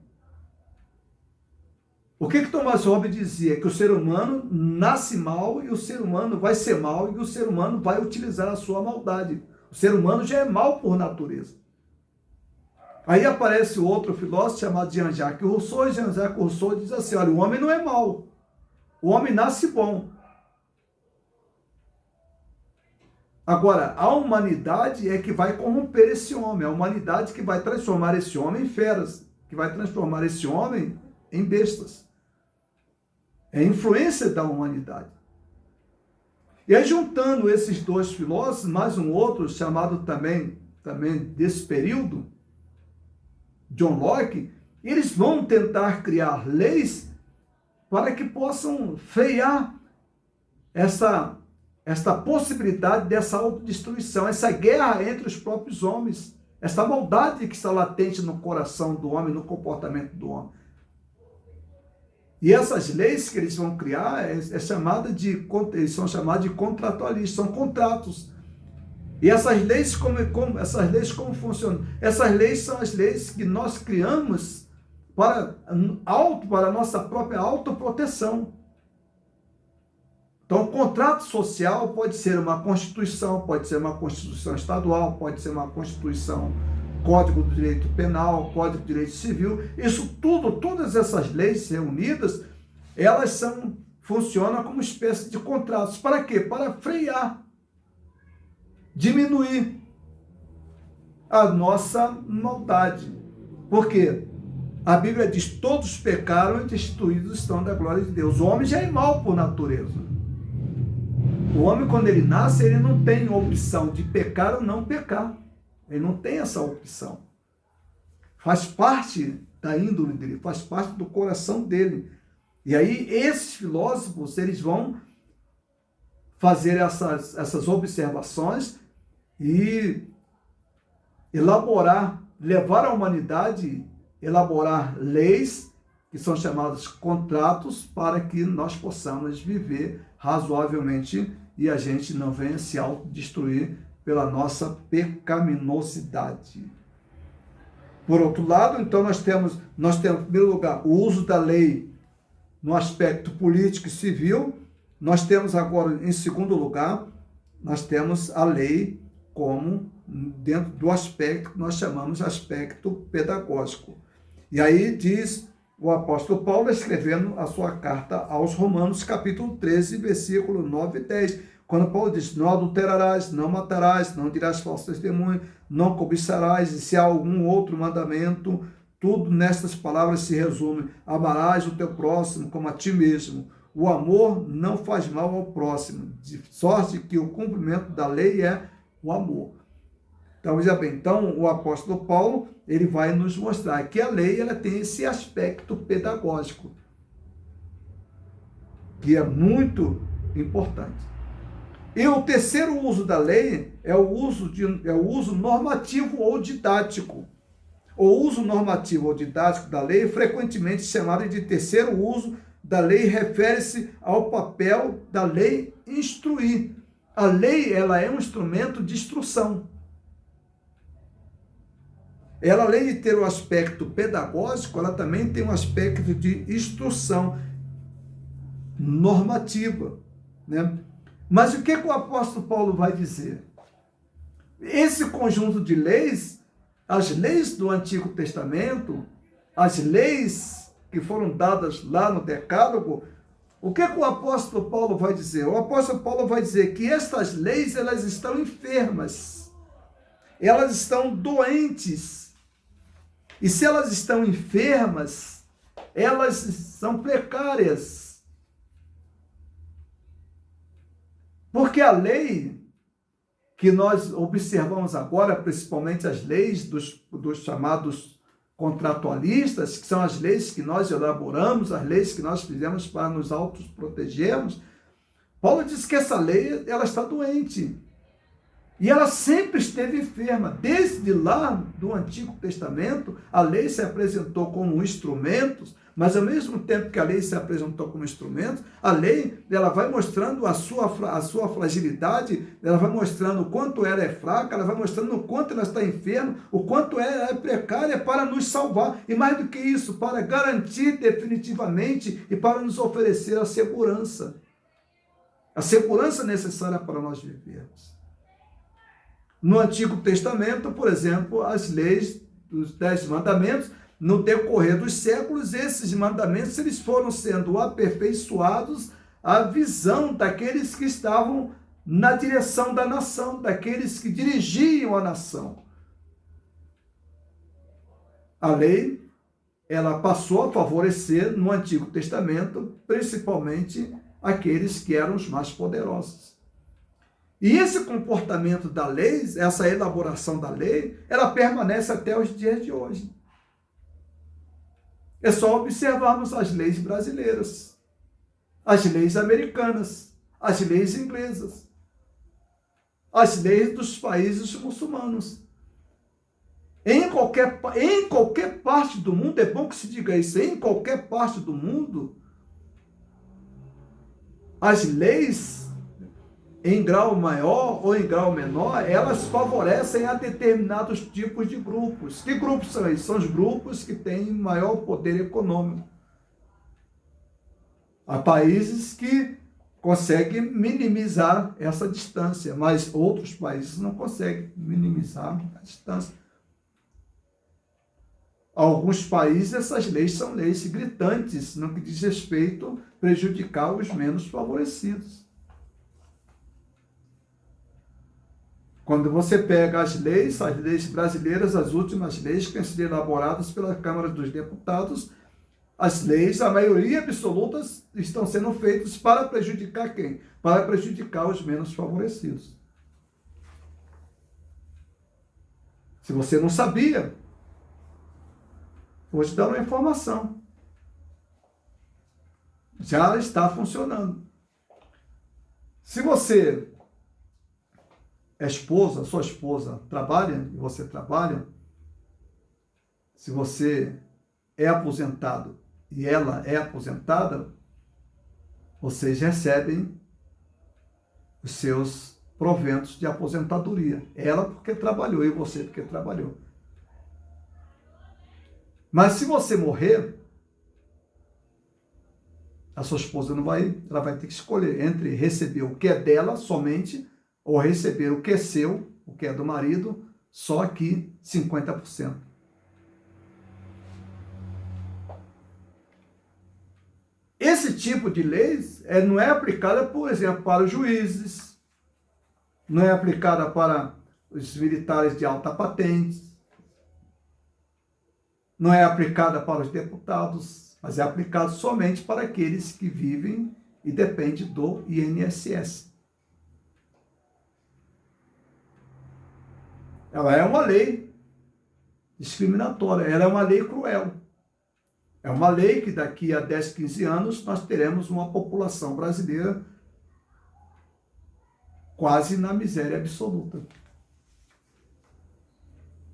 O que Thomas Hobbes dizia? Que o ser humano nasce mal e o ser humano vai ser mal e o ser humano vai utilizar a sua maldade. O ser humano já é mal por natureza. Aí aparece outro filósofo chamado Jean-Jacques Rousseau, e Jean-Jacques Rousseau diz assim, olha, o homem não é mau, o homem nasce bom. Agora, a humanidade é que vai corromper esse homem, a humanidade que vai transformar esse homem em feras, que vai transformar esse homem em bestas. É a influência da humanidade. E aí, juntando esses dois filósofos, mais um outro, chamado também desse período, John Locke, eles vão tentar criar leis para que possam frear essa possibilidade dessa autodestruição, essa guerra entre os próprios homens, essa maldade que está latente no coração do homem, no comportamento do homem. E essas leis que eles vão criar eles são chamadas de contratualistas, são contratos. E essas leis como funcionam? Essas leis são as leis que nós criamos para a nossa própria autoproteção. Então, o contrato social pode ser uma constituição, pode ser uma constituição estadual, pode ser uma constituição, Código do Direito Penal, Código do Direito Civil. Isso tudo, todas essas leis reunidas, elas funcionam como espécie de contratos. Para quê? Para frear, diminuir a nossa maldade. Por quê? A Bíblia diz, todos pecaram e destituídos estão da glória de Deus. O homem já é mau por natureza. O homem, quando ele nasce, ele não tem opção de pecar ou não pecar. Ele não tem essa opção. faz parte da índole dele, faz parte do coração dele. E aí esses filósofos, eles vão fazer essas observações e elaborar, levar a humanidade a elaborar leis, que são chamados contratos, para que nós possamos viver razoavelmente e a gente não venha se autodestruir pela nossa pecaminosidade. Por outro lado, então, nós temos, em primeiro lugar, o uso da lei no aspecto político e civil. Nós temos agora, em segundo lugar, nós temos a lei como dentro do aspecto que nós chamamos de aspecto pedagógico. E aí diz o apóstolo Paulo, escrevendo a sua carta aos Romanos, capítulo 13, versículo 9 e 10, quando Paulo diz: não adulterarás, não matarás, não dirás falso testemunho, não cobiçarás, e se há algum outro mandamento, tudo nestas palavras se resume: amarás o teu próximo como a ti mesmo. O amor não faz mal ao próximo, de sorte que o cumprimento da lei é o amor. Então, veja bem, então o apóstolo Paulo, ele vai nos mostrar que a lei, ela tem esse aspecto pedagógico, que é muito importante. E o terceiro uso da lei é o uso normativo ou didático. O uso normativo ou didático da lei, frequentemente chamado de terceiro uso da lei, refere-se ao papel da lei instruir. A lei, ela é um instrumento de instrução. Ela, além de ter o aspecto pedagógico, ela também tem um aspecto de instrução normativa, né? Mas o que o apóstolo Paulo vai dizer? Esse conjunto de leis, as leis do Antigo Testamento, as leis que foram dadas lá no Decálogo, o que o apóstolo Paulo vai dizer? O apóstolo Paulo vai dizer que estas leis, elas estão enfermas, elas estão doentes, e se elas estão enfermas, elas são precárias. Porque a lei que nós observamos agora, principalmente as leis dos chamados contratualistas, que são as leis que nós elaboramos, as leis que nós fizemos para nos autoprotegermos, Paulo diz que essa lei, ela está doente. E ela sempre esteve enferma. Desde lá do Antigo Testamento, a lei se apresentou como instrumentos, mas ao mesmo tempo que a lei se apresentou como instrumento, a lei, ela vai mostrando a sua fragilidade, ela vai mostrando o quanto ela é fraca, ela vai mostrando o quanto ela está enferma, o quanto ela é precária para nos salvar. E mais do que isso, para garantir definitivamente e para nos oferecer a segurança necessária para nós vivermos. No Antigo Testamento, por exemplo, as leis dos 10 mandamentos, no decorrer dos séculos, esses mandamentos, eles foram sendo aperfeiçoados à visão daqueles que estavam na direção da nação, daqueles que dirigiam a nação. A lei, ela passou a favorecer no Antigo Testamento, principalmente aqueles que eram os mais poderosos. E esse comportamento da lei, essa elaboração da lei, ela permanece até os dias de hoje. É só observarmos as leis brasileiras, as leis americanas, as leis inglesas, as leis dos países muçulmanos. Em qualquer parte do mundo, é bom que se diga isso, em qualquer parte do mundo, as leis, em grau maior ou em grau menor, elas favorecem a determinados tipos de grupos. Que grupos são esses? São os grupos que têm maior poder econômico. Há países que conseguem minimizar essa distância, mas outros países não conseguem minimizar a distância. Alguns países, essas leis são leis gritantes, no que diz respeito a prejudicar os menos favorecidos. Quando você pega as leis brasileiras, as últimas leis que têm sido elaboradas pela Câmara dos Deputados, as leis, a maioria absoluta, estão sendo feitas para prejudicar quem? Para prejudicar os menos favorecidos. Se você não sabia, vou te dar uma informação. Já está funcionando. Se você é esposa, sua esposa trabalha e você trabalha, se você é aposentado e ela é aposentada, vocês recebem os seus proventos de aposentadoria. Ela porque trabalhou e você porque trabalhou. Mas se você morrer, a sua esposa ela vai ter que escolher entre receber o que é dela somente ou receber o que é seu, o que é do marido, só aqui 50%. Esse tipo de leis não é aplicada, por exemplo, para os juízes, não é aplicada para os militares de alta patente, não é aplicada para os deputados, mas é aplicada somente para aqueles que vivem e dependem do INSS. Ela é uma lei discriminatória, ela é uma lei cruel. É uma lei que daqui a 10, 15 anos nós teremos uma população brasileira quase na miséria absoluta.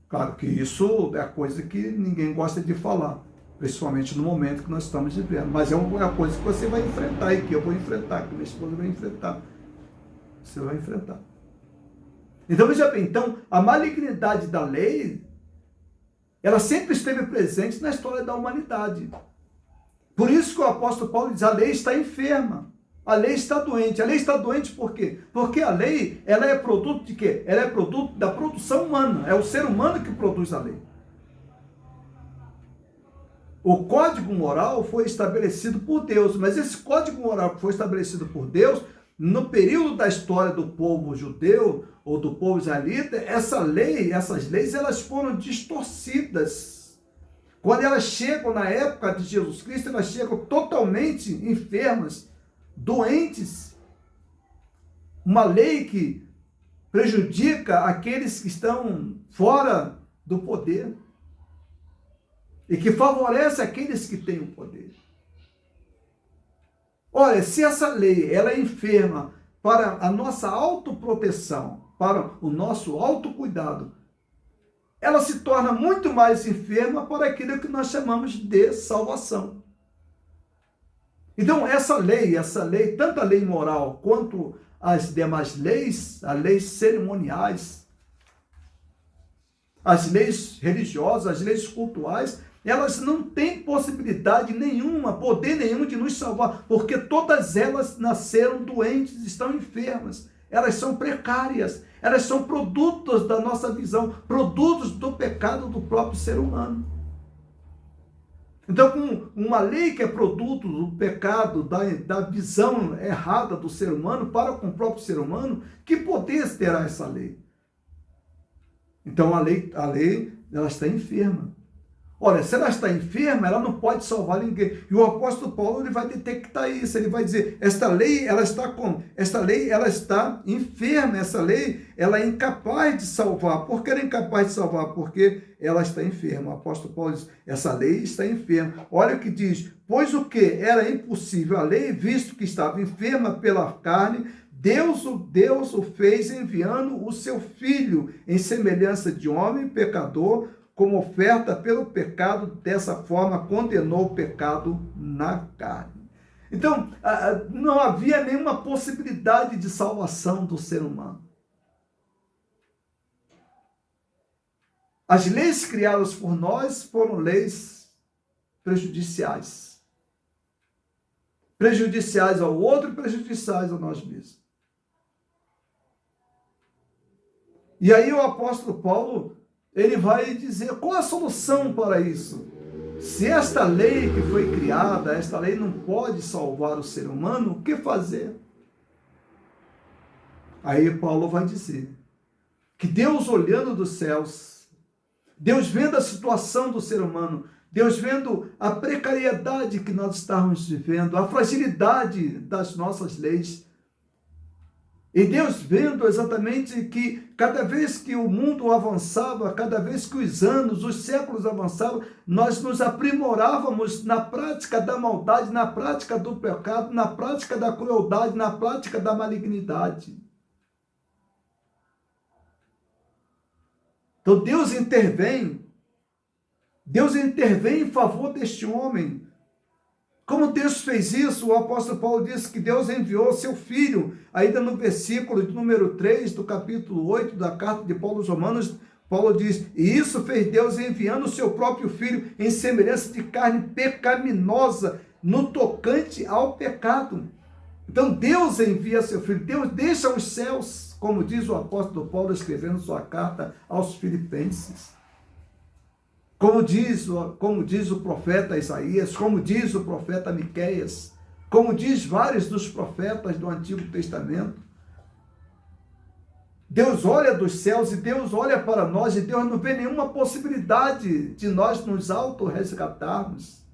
Claro que isso é coisa que ninguém gosta de falar, principalmente no momento que nós estamos vivendo. Mas é uma coisa que você vai enfrentar e que eu vou enfrentar, que minha esposa vai enfrentar. Você vai enfrentar. Então, veja bem, a malignidade da lei, ela sempre esteve presente na história da humanidade. Por isso que o apóstolo Paulo diz, a lei está enferma, a lei está doente. A lei está doente por quê? Porque a lei, ela é produto de quê? Ela é produto da produção humana, é o ser humano que produz a lei. O código moral foi estabelecido por Deus, mas esse código moral que foi estabelecido por Deus, no período da história do povo judeu ou do povo israelita, essas leis, elas foram distorcidas. Quando elas chegam na época de Jesus Cristo, elas chegam totalmente enfermas, doentes. Uma lei que prejudica aqueles que estão fora do poder e que favorece aqueles que têm o poder. Olha, se essa lei ela é enferma para a nossa autoproteção, para o nosso autocuidado, ela se torna muito mais enferma para aquilo que nós chamamos de salvação. Então, essa lei, tanto a lei moral quanto as demais leis, as leis cerimoniais, as leis religiosas, as leis cultuais, elas não têm possibilidade nenhuma, poder nenhum de nos salvar, porque todas elas nasceram doentes, estão enfermas, elas são precárias, elas são produtos da nossa visão, produtos do pecado do próprio ser humano. Então, com uma lei que é produto do pecado, da visão errada do ser humano para com o próprio ser humano, que poder terá essa lei? Então, a lei ela está enferma. Olha, se ela está enferma, ela não pode salvar ninguém. E o apóstolo Paulo ele vai detectar isso. Ele vai dizer, esta lei ela está enferma, essa lei ela é incapaz de salvar. Por que ela é incapaz de salvar? Porque ela está enferma. O apóstolo Paulo diz, essa lei está enferma. Olha o que diz, pois o que era impossível a lei, visto que estava enferma pela carne, Deus o fez enviando o seu Filho em semelhança de homem pecador, como oferta pelo pecado, dessa forma condenou o pecado na carne. Então, não havia nenhuma possibilidade de salvação do ser humano. As leis criadas por nós foram leis prejudiciais. Prejudiciais ao outro e prejudiciais a nós mesmos. E aí o apóstolo Paulo ele vai dizer qual a solução para isso. Se esta lei que foi criada, esta lei não pode salvar o ser humano, o que fazer? Aí Paulo vai dizer que Deus olhando dos céus, Deus vendo a situação do ser humano, Deus vendo a precariedade que nós estamos vivendo, a fragilidade das nossas leis, E Deus vendo exatamente que cada vez que o mundo avançava, cada vez que os anos, os séculos avançavam, nós nos aprimorávamos na prática da maldade, na prática do pecado, na prática da crueldade, na prática da malignidade. Então Deus intervém em favor deste homem. Como Deus fez isso, o apóstolo Paulo disse que Deus enviou seu Filho, ainda no versículo de número 3 do capítulo 8 da carta de Paulo aos Romanos, Paulo diz, e isso fez Deus enviando o seu próprio Filho em semelhança de carne pecaminosa no tocante ao pecado. Então Deus envia seu Filho, Deus deixa os céus, como diz o apóstolo Paulo escrevendo sua carta aos Filipenses. Como diz o profeta Isaías, como diz o profeta Miqueias, como diz vários dos profetas do Antigo Testamento. Deus olha dos céus e Deus olha para nós e Deus não vê nenhuma possibilidade de nós nos auto-resgatarmos.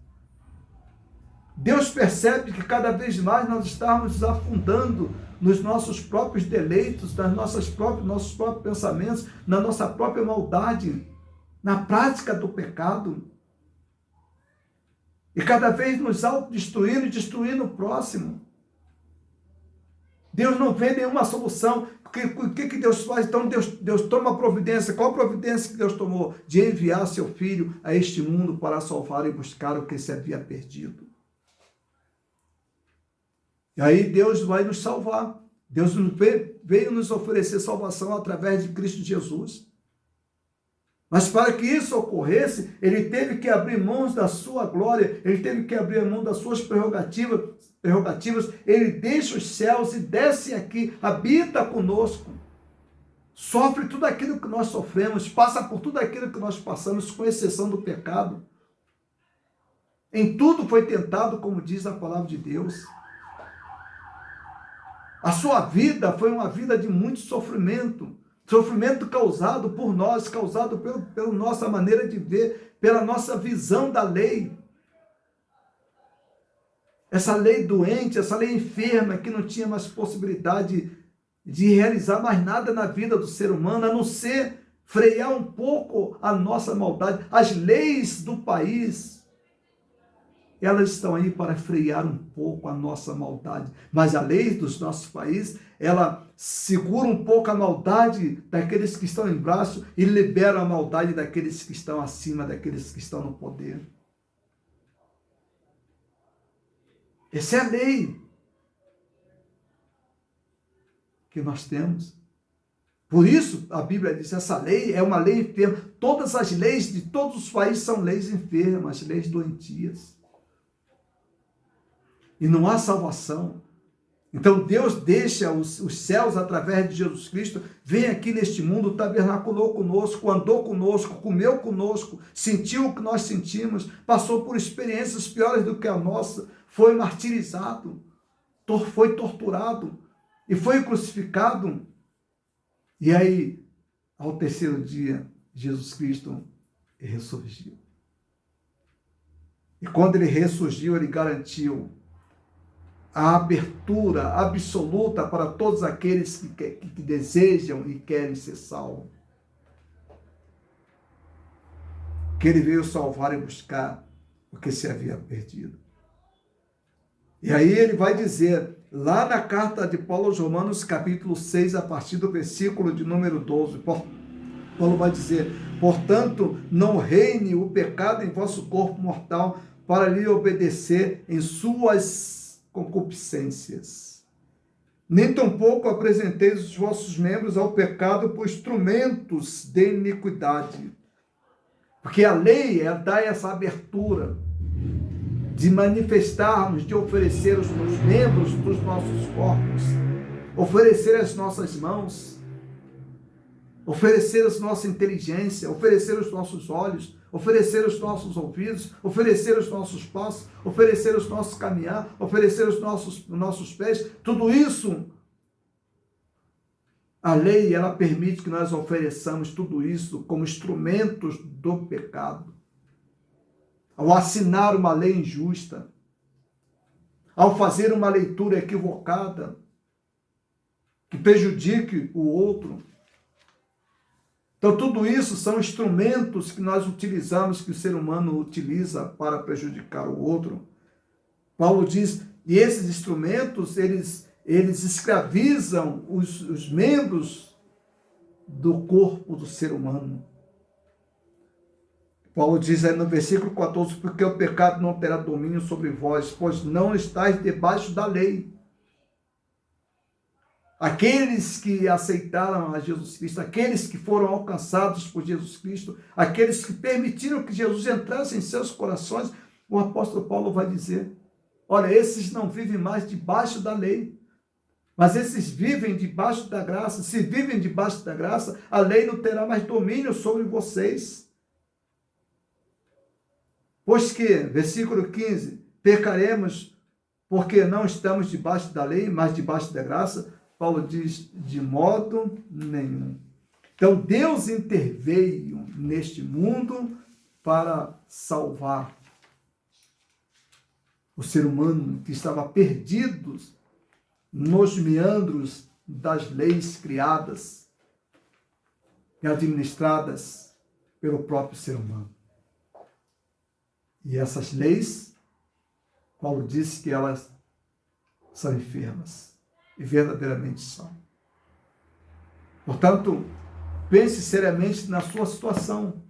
Deus percebe que cada vez mais nós estamos nos afundando nos nossos próprios deleitos, nossos próprios pensamentos, na nossa própria maldade, na prática do pecado, e cada vez nos autodestruindo e destruindo o próximo. Deus não vê nenhuma solução. O que Deus faz? Então Deus toma providência. Qual a providência que Deus tomou? De enviar seu Filho a este mundo para salvar e buscar o que se havia perdido. E aí Deus vai nos salvar. Deus veio nos oferecer salvação através de Cristo Jesus. Mas para que isso ocorresse, ele teve que abrir mãos da sua glória, ele teve que abrir mão das suas prerrogativas, ele deixa os céus e desce aqui, habita conosco, sofre tudo aquilo que nós sofremos, passa por tudo aquilo que nós passamos, com exceção do pecado. Em tudo foi tentado, como diz a palavra de Deus. A sua vida foi uma vida de muito sofrimento causado por nós, causado pela nossa maneira de ver, pela nossa visão da lei. Essa lei doente, essa lei enferma, que não tinha mais possibilidade de realizar mais nada na vida do ser humano, a não ser frear um pouco a nossa maldade. As leis do país, elas estão aí para frear um pouco a nossa maldade. Mas a lei dos nossos países, ela segura um pouco a maldade daqueles que estão embaixo e libera a maldade daqueles que estão acima, daqueles que estão no poder. Essa é a lei que nós temos. Por isso, a Bíblia diz, essa lei é uma lei enferma. Todas as leis de todos os países são leis enfermas, leis doentias. E não há salvação. Então Deus deixa os céus através de Jesus Cristo, vem aqui neste mundo, tabernaculou conosco, andou conosco, comeu conosco, sentiu o que nós sentimos, passou por experiências piores do que a nossa, foi martirizado, foi torturado e foi crucificado. E aí, ao terceiro dia, Jesus Cristo ressurgiu. E quando ele ressurgiu, ele garantiu a abertura absoluta para todos aqueles que desejam e querem ser salvos. Que ele veio salvar e buscar o que se havia perdido. E aí ele vai dizer, lá na carta de Paulo aos Romanos, capítulo 6, a partir do versículo de número 12, Paulo vai dizer, portanto, não reine o pecado em vosso corpo mortal, para lhe obedecer em suas concupiscências. Nem tampouco apresenteis os vossos membros ao pecado por instrumentos de iniquidade. Porque a lei dá essa abertura de manifestarmos, de oferecer os membros dos nossos corpos, oferecer as nossas mãos, oferecer a nossa inteligência, oferecer os nossos olhos, oferecer os nossos ouvidos, oferecer os nossos passos, oferecer os nossos caminhar, oferecer os nossos pés. Tudo isso, a lei, ela permite que nós ofereçamos tudo isso como instrumentos do pecado. Ao assinar uma lei injusta, ao fazer uma leitura equivocada, que prejudique o outro. Então, tudo isso são instrumentos que nós utilizamos, que o ser humano utiliza para prejudicar o outro. Paulo diz, e esses instrumentos, eles escravizam os membros do corpo do ser humano. Paulo diz aí no versículo 14, porque o pecado não terá domínio sobre vós, pois não estáis debaixo da lei. Aqueles que aceitaram a Jesus Cristo, aqueles que foram alcançados por Jesus Cristo, aqueles que permitiram que Jesus entrasse em seus corações, o apóstolo Paulo vai dizer, olha, esses não vivem mais debaixo da lei, mas esses vivem debaixo da graça. Se vivem debaixo da graça, a lei não terá mais domínio sobre vocês. Pois que, versículo 15, pecaremos porque não estamos debaixo da lei, mas debaixo da graça? Paulo diz, de modo nenhum. Então, Deus interveio neste mundo para salvar o ser humano que estava perdido nos meandros das leis criadas e administradas pelo próprio ser humano. E essas leis, Paulo disse que elas são enfermas. E verdadeiramente são. Portanto, pense seriamente na sua situação.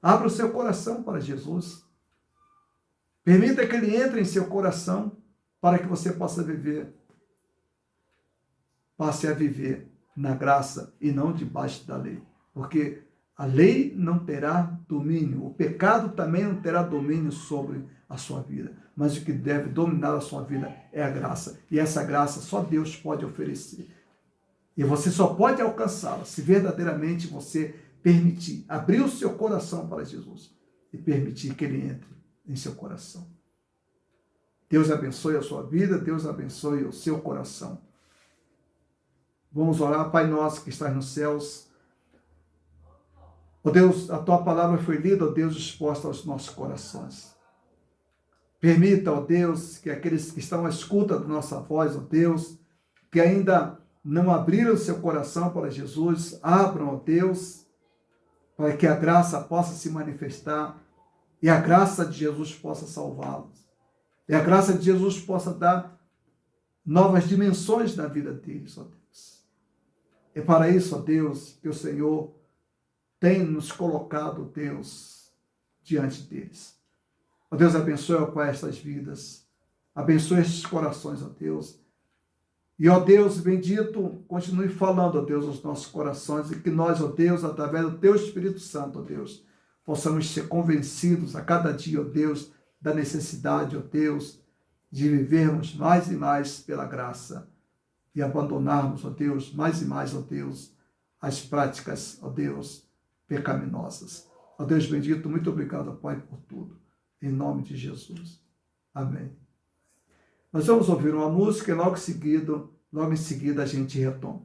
Abra o seu coração para Jesus. Permita que Ele entre em seu coração para que você possa viver. Passe a viver na graça e não debaixo da lei. Porque a lei não terá domínio. O pecado também não terá domínio sobre a sua vida. Mas o que deve dominar a sua vida é a graça. E essa graça só Deus pode oferecer. E você só pode alcançá-la se verdadeiramente você permitir, abrir o seu coração para Jesus e permitir que Ele entre em seu coração. Deus abençoe a sua vida, Deus abençoe o seu coração. Vamos orar. Pai nosso que estás nos céus. Ó Deus, a Tua palavra foi lida, ó Deus, exposta aos nossos corações. Permita, ó Deus, que aqueles que estão à escuta da nossa voz, ó Deus, que ainda não abriram seu coração para Jesus, abram, ó Deus, para que a graça possa se manifestar e a graça de Jesus possa salvá-los. E a graça de Jesus possa dar novas dimensões na vida deles, ó Deus. É para isso, ó Deus, que o Senhor tem nos colocado, Deus, diante deles. Ó Deus, abençoe, ó Pai, estas vidas. Abençoe estes corações, ó Deus. E, ó Deus, bendito, continue falando, ó Deus, aos nossos corações e que nós, ó Deus, através do Teu Espírito Santo, ó Deus, possamos ser convencidos a cada dia, ó Deus, da necessidade, ó Deus, de vivermos mais e mais pela graça e abandonarmos, ó Deus, mais e mais, ó Deus, as práticas, ó Deus, pecaminosas. Ó Deus bendito, muito obrigado, ó Pai, por tudo. Em nome de Jesus. Amém. Nós vamos ouvir uma música e logo em seguida a gente retoma.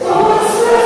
Os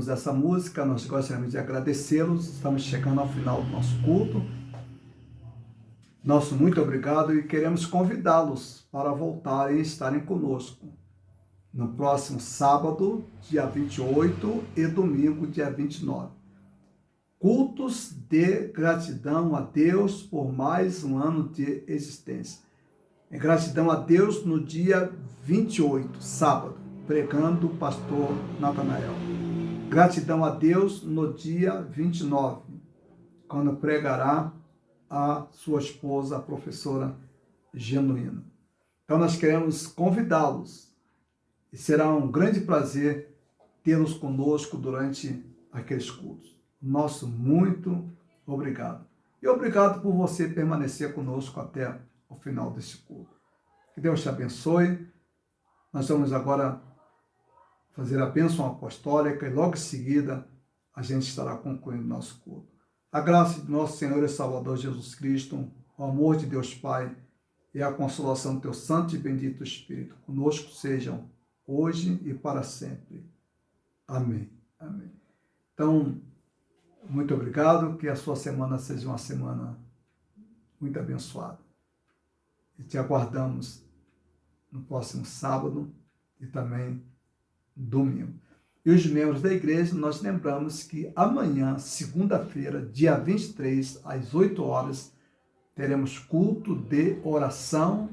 ouvimos essa música, nós gostaríamos de agradecê-los. Estamos chegando ao final do nosso culto. Nosso muito obrigado e queremos convidá-los para voltarem e estarem conosco no próximo sábado, dia 28 e domingo, dia 29. Cultos de gratidão a Deus por mais um ano de existência. Em gratidão a Deus no dia 28, sábado, pregando o pastor Natanael. Gratidão a Deus no dia 29, quando pregará a sua esposa, a professora Genuína. Então nós queremos convidá-los e será um grande prazer tê-los conosco durante aqueles cultos. Nosso muito obrigado. E obrigado por você permanecer conosco até o final desse culto. Que Deus te abençoe. Nós vamos agora fazer a bênção apostólica e logo em seguida a gente estará concluindo nosso culto. A graça de nosso Senhor e Salvador Jesus Cristo, o amor de Deus Pai e a consolação do teu Santo e Bendito Espírito conosco sejam hoje e para sempre. Amém. Amém. Então, muito obrigado, que a sua semana seja uma semana muito abençoada. E te aguardamos no próximo sábado e também domingo. E os membros da igreja, nós lembramos que amanhã, segunda-feira, dia 23, às 8 horas, teremos culto de oração,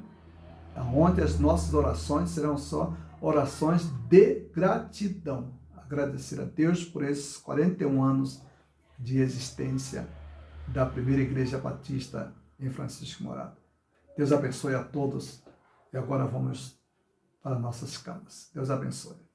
onde as nossas orações serão só orações de gratidão. Agradecer a Deus por esses 41 anos de existência da primeira igreja batista em Francisco Morato. Deus abençoe a todos e agora vamos para nossas camas. Deus abençoe.